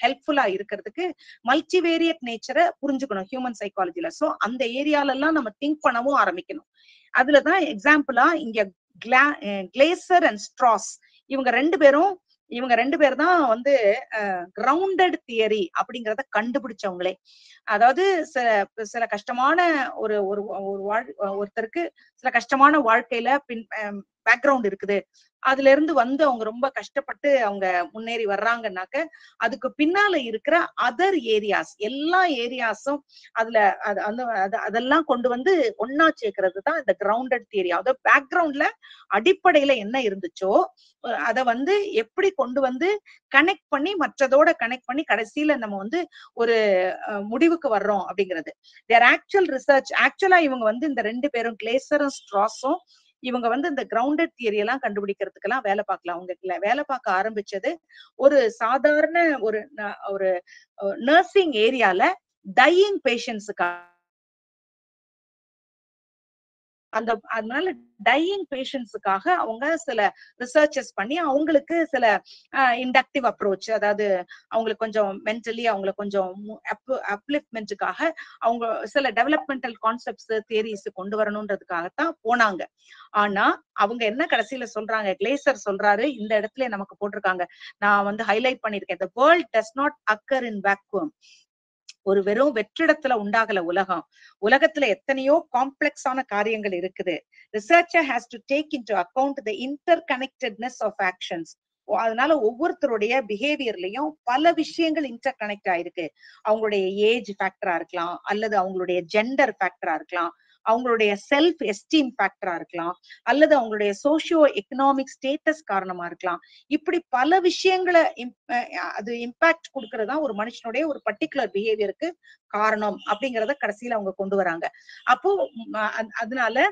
Speaker 1: ஹெல்ப்ஃபுல்லா இருக்கிறதுக்கு மல்டிவேரியட் நேச்சரை புரிஞ்சுக்கணும் ஹியூமன் சைக்காலஜில. சோ அந்த ஏரியால எல்லாம் நம்ம திங்க் பண்ணவும் ஆரம்பிக்கணும். அதுலதான் எக்ஸாம்பிளா இங்க கிளேசர் அண்ட் ஸ்ட்ராஸ், இவங்க ரெண்டு பேர் தான் வந்து கிரவுண்டட் தியரி அப்படிங்கறத கண்டுபிடிச்சவங்களே. அதாவது சில கஷ்டமான ஒருத்தருக்கு சில கஷ்டமான வாழ்க்கையில பேக்ரவுண்ட் இருக்குது, அதுல இருந்து வந்து அவங்க ரொம்ப கஷ்டப்பட்டு அவங்க முன்னேறி வர்றாங்கன்னாக்க அதுக்கு பின்னால இருக்கிற அதர் ஏரியாஸ், எல்லா ஏரியாஸும் அதெல்லாம் கொண்டு வந்து ஒன்னா சேர்க்கறது தான் இந்த கிரவுண்டட் தியரி. அதாவது பேக்ரவுண்ட்ல அடிப்படையில என்ன இருந்துச்சோ அதை வந்து எப்படி கொண்டு வந்து கனெக்ட் பண்ணி மற்றதோட கனெக்ட் பண்ணி கடைசியில நம்ம வந்து ஒரு முடிவுக்கு வர்றோம் அப்படிங்கிறது. தேர் ஆக்சுவல் ரிசர்ச், ஆக்சுவலா இவங்க வந்து இந்த ரெண்டு பேரும் கிளேசரும் ஸ்ட்ராஸும் இவங்க வந்து இந்த கிரவுண்டட் தியரி எல்லாம் கண்டுபிடிக்கிறதுக்கெல்லாம் வேலை பார்க்கலாம். அவங்க வேலை பார்க்க ஆரம்பிச்சது ஒரு சாதாரண ஒரு நர்சிங் ஏரியால டையிங் பேஷண்ட்ஸுக்காக. அதனால டையிங் பேஷண்ட்ஸுக்காக அவங்க சில ரிசர்ச்சஸ் பண்ணி அவங்களுக்கு சில இண்டக்டிவ் அப்ரோச், அதாவது அவங்களுக்கு கொஞ்சம் மென்டலி அவங்களை கொஞ்சம் அப்லிஃப்ட்மெண்ட்டுக்காக அவங்க சில டெவலப்மெண்டல் கான்செப்ட்ஸ் தியரிஸ் கொண்டு வரணும்ன்றதுக்காகத்தான் போனாங்க. ஆனா அவங்க என்ன கடைசியில சொல்றாங்க, கிளேசர் சொல்றாரு, இந்த இடத்துல நமக்கு போட்டிருக்காங்க, நான் வந்து ஹைலைட் பண்ணிருக்கேன், the world does not occur in vacuum. ஒரு வெறும் வெற்றிடத்துல உண்டாகல உலகம். உலகத்துல எத்தனையோ காம்ப்ளெக்ஸான காரியங்கள் இருக்குது. Researcher has to take into account the interconnectedness of actions. அதனால ஒவ்வொருத்தருடைய பிஹேவியர்லயும் பல விஷயங்கள் இன்டர் கனெக்ட் ஆயிருக்கு. அவங்களுடைய ஏஜ் ஃபேக்டரா இருக்கலாம், அல்லது அவங்களுடைய ஜெண்டர் ஃபேக்டரா இருக்கலாம், அவங்களுடைய செல்ஃப் எஸ்டீம் ஃபேக்டரா இருக்கலாம், அல்லது அவங்களுடைய சோசியோ எக்கனாமிக் ஸ்டேட்டஸ் காரணமா இருக்கலாம். இப்படி பல விஷயங்களை அது இம்பாக்ட் கொடுக்கறதா ஒரு மனுஷனுடைய ஒரு பர்டிகுலர் பிஹேவியருக்கு காரணம் அப்படிங்கறத கடைசியில அவங்க கொண்டு வராங்க. அப்போ அதனால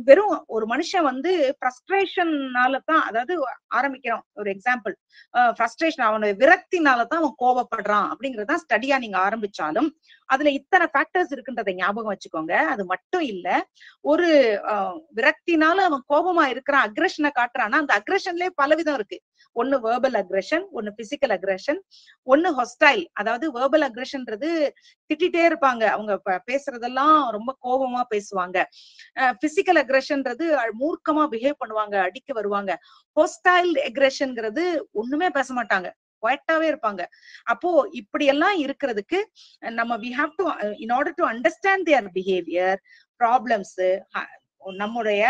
Speaker 1: வெறும் ஒரு மனுஷன் வந்து ஃப்ரஸ்ட்ரேஷன்னாலதான், அதாவது ஆரம்பிக்கிறோம் ஒரு எக்ஸாம்பிள், ஃப்ரஸ்ட்ரேஷன் அவனுடைய விரக்தினாலதான் அவன் கோபப்படுறான் அப்படிங்கறத ஸ்டடியா நீங்க ஆரம்பிச்சாலும் அதுல இத்தனை ஃபேக்டர்ஸ் இருக்குன்றதை ஞாபகம் வச்சுக்கோங்க. அது மட்டும் இல்ல, ஒரு விரக்தினால அவன் கோபமா இருக்கிறான், அக்ரெஷனை காட்டுறான்னா அந்த அக்ரெஷன்லயே பலவிதம் இருக்கு. ஒன்னு வேர்பல் அக்ரெஷன், ஒன்னு பிசிக்கல் அக்ரெஷன், ஒன்னு ஹொஸ்டைல். அதாவது வேர்பல் அக்ரெஷன்ன்றது திட்டிட்டே இருப்பாங்க. அவங்க பேசுறதெல்லாம் ரொம்ப கோபமா பேசுவாங்க. பிசிக்கல் அக்ரெஷன்றது மூர்க்கமா பிஹேவ் பண்ணுவாங்க, அடிக்க வருவாங்க. ஹோஸ்டைல் அக்ரெஷன்ங்கிறது ஒண்ணுமே பேச மாட்டாங்க, குவைட்டாவே இருப்பாங்க. அப்போ இப்படி எல்லாம் இருக்கிறதுக்கு நம்ம we have to in order to understand their behavior problems, நம்முடைய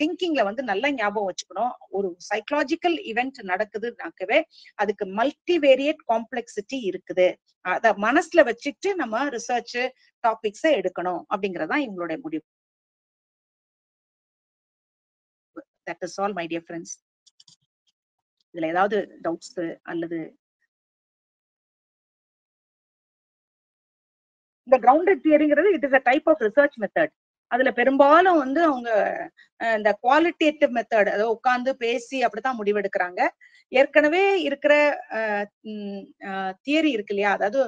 Speaker 1: திங்கிங்ல வந்து நல்ல ஞாபகம் வச்சுக்கணும். ஒரு சைக்கலாஜிக்கல் இவெண்ட் நடக்குதுனாக்கவே அதுக்கு மல்டிவேரியட் காம்ப்ளெக்சிட்டி இருக்குது. அத மனசுல வச்சுட்டு நம்ம ரிசர்ச் டாபிக்ஸ எடுக்கணும் அப்படிங்கறதான் இவங்களுடைய முடிவு. That is all, my dear friends. இதுல ஏதாவது டவுட்ஸ் அல்லது இந்த கிரவுண்டட் தியரிங்கிறது it is a type of research method. அதுல பெரும்பாலும் வந்து அவங்க இந்த குவாலிட்டேட்டிவ் மெத்தட், அதாவது உட்கார்ந்து பேசி அப்படித்தான் முடிவெடுக்கிறாங்க. ஏற்கனவே இருக்கிற தியரி இருக்கு இல்லையா, அதாவது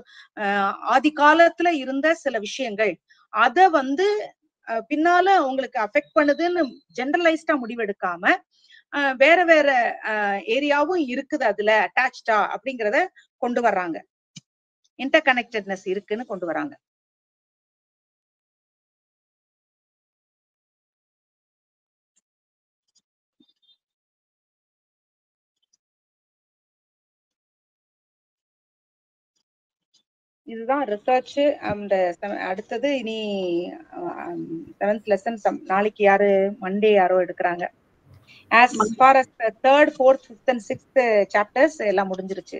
Speaker 1: ஆதி காலத்துல இருந்த சில விஷயங்கள் அத வந்து பின்னால உங்களுக்கு அஃபெக்ட் பண்ணுதுன்னு ஜெனரலைஸ்டா முடிவெடுக்காம வேற வேற ஏரியாவும் இருக்குது அதுல அட்டாச்சா அப்படிங்கறத கொண்டு வர்றாங்க. இன்டர் கனெக்டட்னஸ் இருக்குன்னு கொண்டு வராங்க. இதுதான் ரிசர்ச். அந்த அடுத்தது இனி 7th லெசன் நாளைக்கு யாரு மண்டே யாரோ எடுக்கிறாங்க. as far as the 3rd, 4th, 5th and 6th chapters எல்லாம் முடிஞ்சிருச்சு.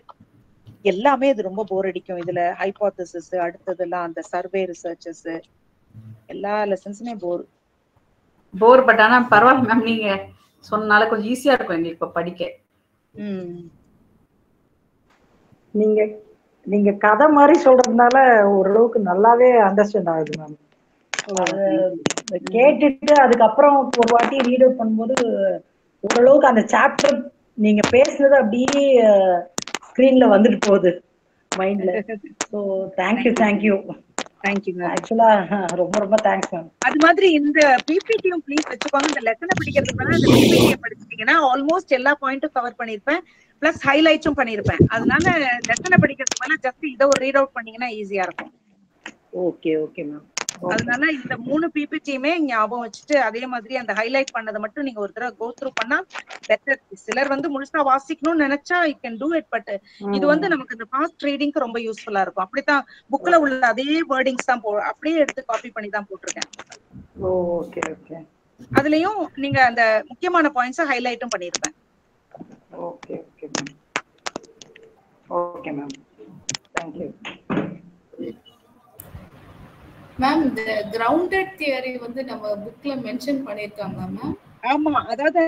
Speaker 1: எல்லாமே இது ரொம்ப போர் அடிக்கும். இதுல ஹைபோதசிஸ், அடுத்ததெல்லாம் அந்த சர்வே ரிசர்ச்சஸ், எல்லா லெசன்ஸுமே போர்.
Speaker 3: பட் ஆனா பரவாயில்ல மேம், நீங்க சொன்னால கொஞ்சம் ஈஸியா இருக்கும் எங்களுக்கு இப்ப படிக்க.
Speaker 4: நீங்க கதை மாதிரி சொல்றதுனால ஓரளவுக்கு நல்லாவே அண்டர்ஸ்டாண்ட் ஆகுது மேம். கேட்டுட்டு அதுக்கப்புறம் ஒரு வாட்டி ரீட் அவுட் பண்ணும்போது ஓரளவுக்கு அந்த சாப்டர் நீங்க பேசுனது அப்படியே ஸ்கிரீன்ல வந்துட்டு போகுது மைண்ட்ல. So thank you. ஆக்சுவலா ரொம்ப ரொம்ப தேங்க்ஸ் மேம்.
Speaker 1: அது மாதிரி இந்த பிபிடியும் ப்ளீஸ் வச்சுக்கோங்க. இந்த லெசனை படிக்கிறதுக்கு அந்த பிபிடியை படிச்சிட்டீங்கன்னா ஆல்மோஸ்ட் எல்லா பாயிண்ட்டும் கவர் பண்ணிருப்பேன், பிளஸ் ஹைலைட்ஸும் பண்ணிருப்பேன். அதனால லெசனை படிக்கிறதுக்கு மேல ஜஸ்ட் இதை ஒரு ரீட் அவுட் பண்ணீங்கன்னா ஈஸியா இருக்கும்.
Speaker 4: Okay ma'am.
Speaker 1: அதனால இந்த 3 பிபிடியுமே ஞாபகம் வச்சுட்டு அதே மாதிரி அந்த ஹைலைட் பண்ணதை மட்டும் நீங்க ஒரு தடவை கோ த்ரூ பண்ணா பெட்டர். சிலர் வந்து முழுசா வாசிக்கணும்னு நினைச்சா you can do it, but இது வந்து நமக்கு இந்த ஃபாஸ்ட் ரீடிங்க்கு ரொம்ப யூஸ்ஃபுல்லா இருக்கும். அப்படித்தான் புக்ல உள்ள அதே வேர்டிங்ஸ் தான் அப்படியே எடுத்து காப்பி பண்ணி தான் போட்டிருக்கேன்.
Speaker 4: ஓகே.
Speaker 1: அதுலயும் நீங்க அந்த முக்கியமான பாயிண்ட்ஸ் ஹைலைட்டும் பண்ணிருப்பேன்.
Speaker 4: Okay ma'am. Thank you
Speaker 2: ma'am. இந்த கிரவுண்டட் தியரி வந்து நம்ம புக்ல மென்ஷன் பண்ணிருக்காங்க மேம்.
Speaker 1: ஆமா, அதாவது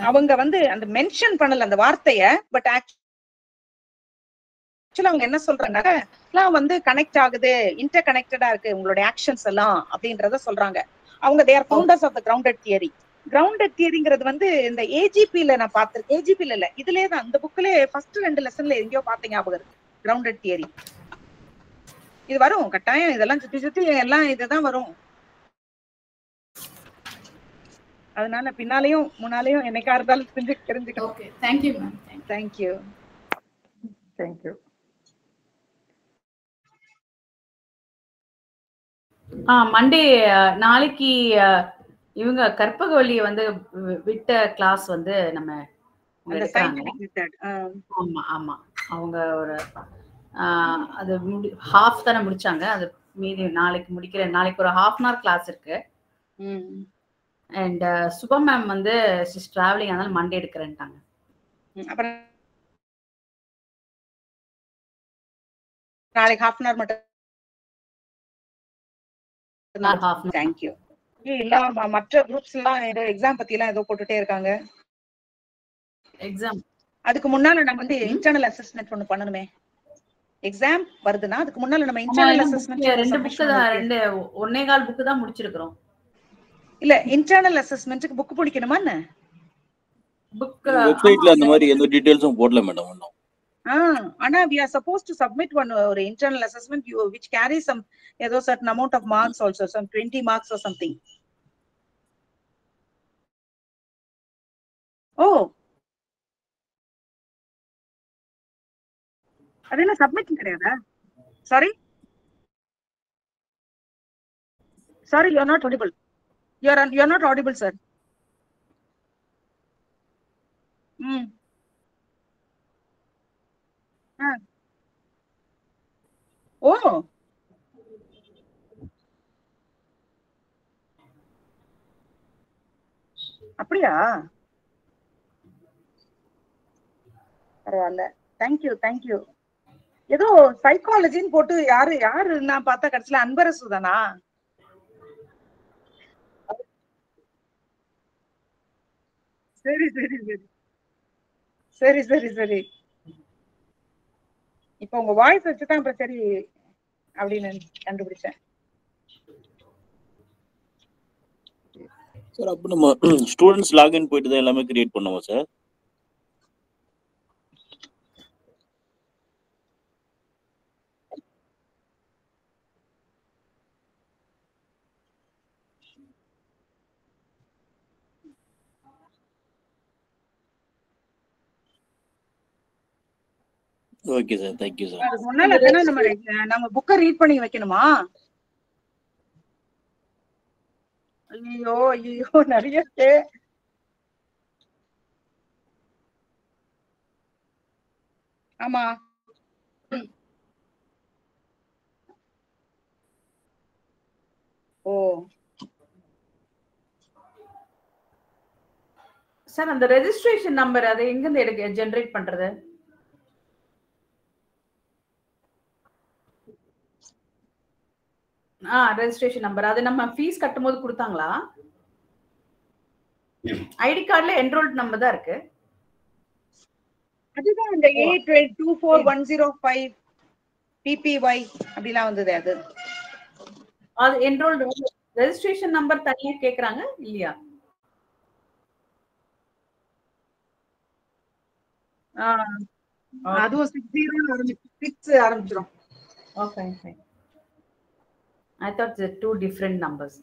Speaker 1: அவங்க வந்து அந்த மென்ஷன் பண்ணல அந்த வார்த்தைய, பட் ஆக்சுவலா அவங்க என்ன சொல்றாங்க வந்து கனெக்ட் ஆகுது, இன்டர் கனெக்டடா இருக்கு உங்களுடைய ஆக்ஷன்ஸ் எல்லாம் அப்படின்றத சொல்றாங்க. அவங்க they are founders of the grounded theory. Grounded தியரிங்கிறது வந்து இந்த ஏஜிபில நான் பார்த்திருக்கேன். ஏஜிபில இல்ல, இதுலயே தான் அந்த புக்ல ஃபர்ஸ்ட் 2 லெசன்ல எங்கேயோ பார்த்த ஞாபகம் இருக்கு கிரவுண்டட் தியரி. இது வரும் கட்டாயம், இதெல்லாம் சுத்தி எல்லாம் இதுதான் வரும். அதனால பின்னாலையும் முன்னாலையும் என்னைக்கா இருந்தாலும் தெரிஞ்சுக்கணும்.
Speaker 2: Okay, thank you ma'am.
Speaker 1: Thank you.
Speaker 3: Monday நாளைக்கு இவங்க கற்பகவல்லியை வந்து விட்ட கிளாஸ் வந்து நம்ம ஆமா அவங்க ஒரு அது ஹாஃப் தானே முடிச்சாங்க. அது மீதி நாளைக்கு முடிக்கிறேன். நாளைக்கு ஒரு ½ hour கிளாஸ் இருக்கு. அண்ட் சுபா மேம் வந்து டிராவலிங் அதனால மண்டே எடுக்கிறேன்ட்டாங்க.
Speaker 1: அப்புறம் நாளைக்கு ½ hour மட்டும். தேங்க்யூ. இல்ல மற்ற குரூப்ஸ் எல்லாம் எக்ஸாம் பத்தி எல்லாம் ஏதோ போட்டுட்டே இருக்காங்க.
Speaker 3: எக்ஸாம்
Speaker 1: அதுக்கு முன்னால நம்ம வந்து இன்டர்னல் அசஸ்மென்ட் ஒன்னு பண்ணணுமே. எக்ஸாம் வருதுன்னா அதுக்கு முன்னால நம்ம இன்டர்னல் அசஸ்மென்ட்
Speaker 3: 2 புக் தான், 1.25 புக் தான் முடிச்சிருக்கோம்.
Speaker 1: இல்ல இன்டர்னல் அசஸ்மென்ட்க்கு புக் பிடிக்கணுமா என்ன?
Speaker 5: புக் வெப்சைட்ல அந்த மாதிரி எந்த டீடைல்ஸும் போடல மேடம் இன்னும்.
Speaker 1: ஆனா we are supposed to submit one or internal assessment which carries some ஏதோ certain amount of marks also, some 20 marks or something. ஓ, அது என்ன சப்மிட் கிடையாதா? Sorry sorry, you are not audible. You are not audible sir. ம். ஆ. ஓ, அப்படியா? பரவாயில்ல. Thank you thank you. ஏதோ சைக்காலஜின்னு போட்டு யாரு யாரு நான் பார்த்தா கடைசியில அன்பரசு தானா? சரி சரி சரி சரி சரி சரி. இப்ப உங்க வாய்ஸ் வச்சுதான் இப்ப சரி அப்படின்னு கண்டுபிடிச்சேன்.
Speaker 5: சார் அப்போ நம்ம ஸ்டூடெண்ட்ஸ் லாகின் போயிட்டு தான் எல்லாமே கிரியேட் பண்ணுவோம் sir. Okay sir, thank you sir.
Speaker 1: அதுக்கு முன்னால அப்படின்னா நம்ம புக்கை ரீட் பண்ணி வைக்கணுமா? ஐயோ ஐயோ, நிறைய இருக்கே. ஆமா. ஓ,
Speaker 3: சார் அந்த ரெஜிஸ்ட்ரேஷன் நம்பர் அதை எங்க இருந்து எடுக்க ஜெனரேட் பண்றது? ரெஜிஸ்ட்ரேஷன் நம்பர் அது நம்ம ஃபீஸ் கட்டும்போது கொடுத்தாங்களா? ஐடி கார்டுல என்ரோல்ட் நம்பர் தான் இருக்கு.
Speaker 1: அதுதான் இந்த 8224105 PPY அப்படிலாம் வந்தது.
Speaker 3: அது என்ரோல்டு ரெஜிஸ்ட்ரேஷன் நம்பர் தனியா கேக்குறாங்க இல்லையா?
Speaker 1: அதுவும் 60 ஆரம்பிச்சிரும்.
Speaker 3: Okay, fine. I thought the two different numbers.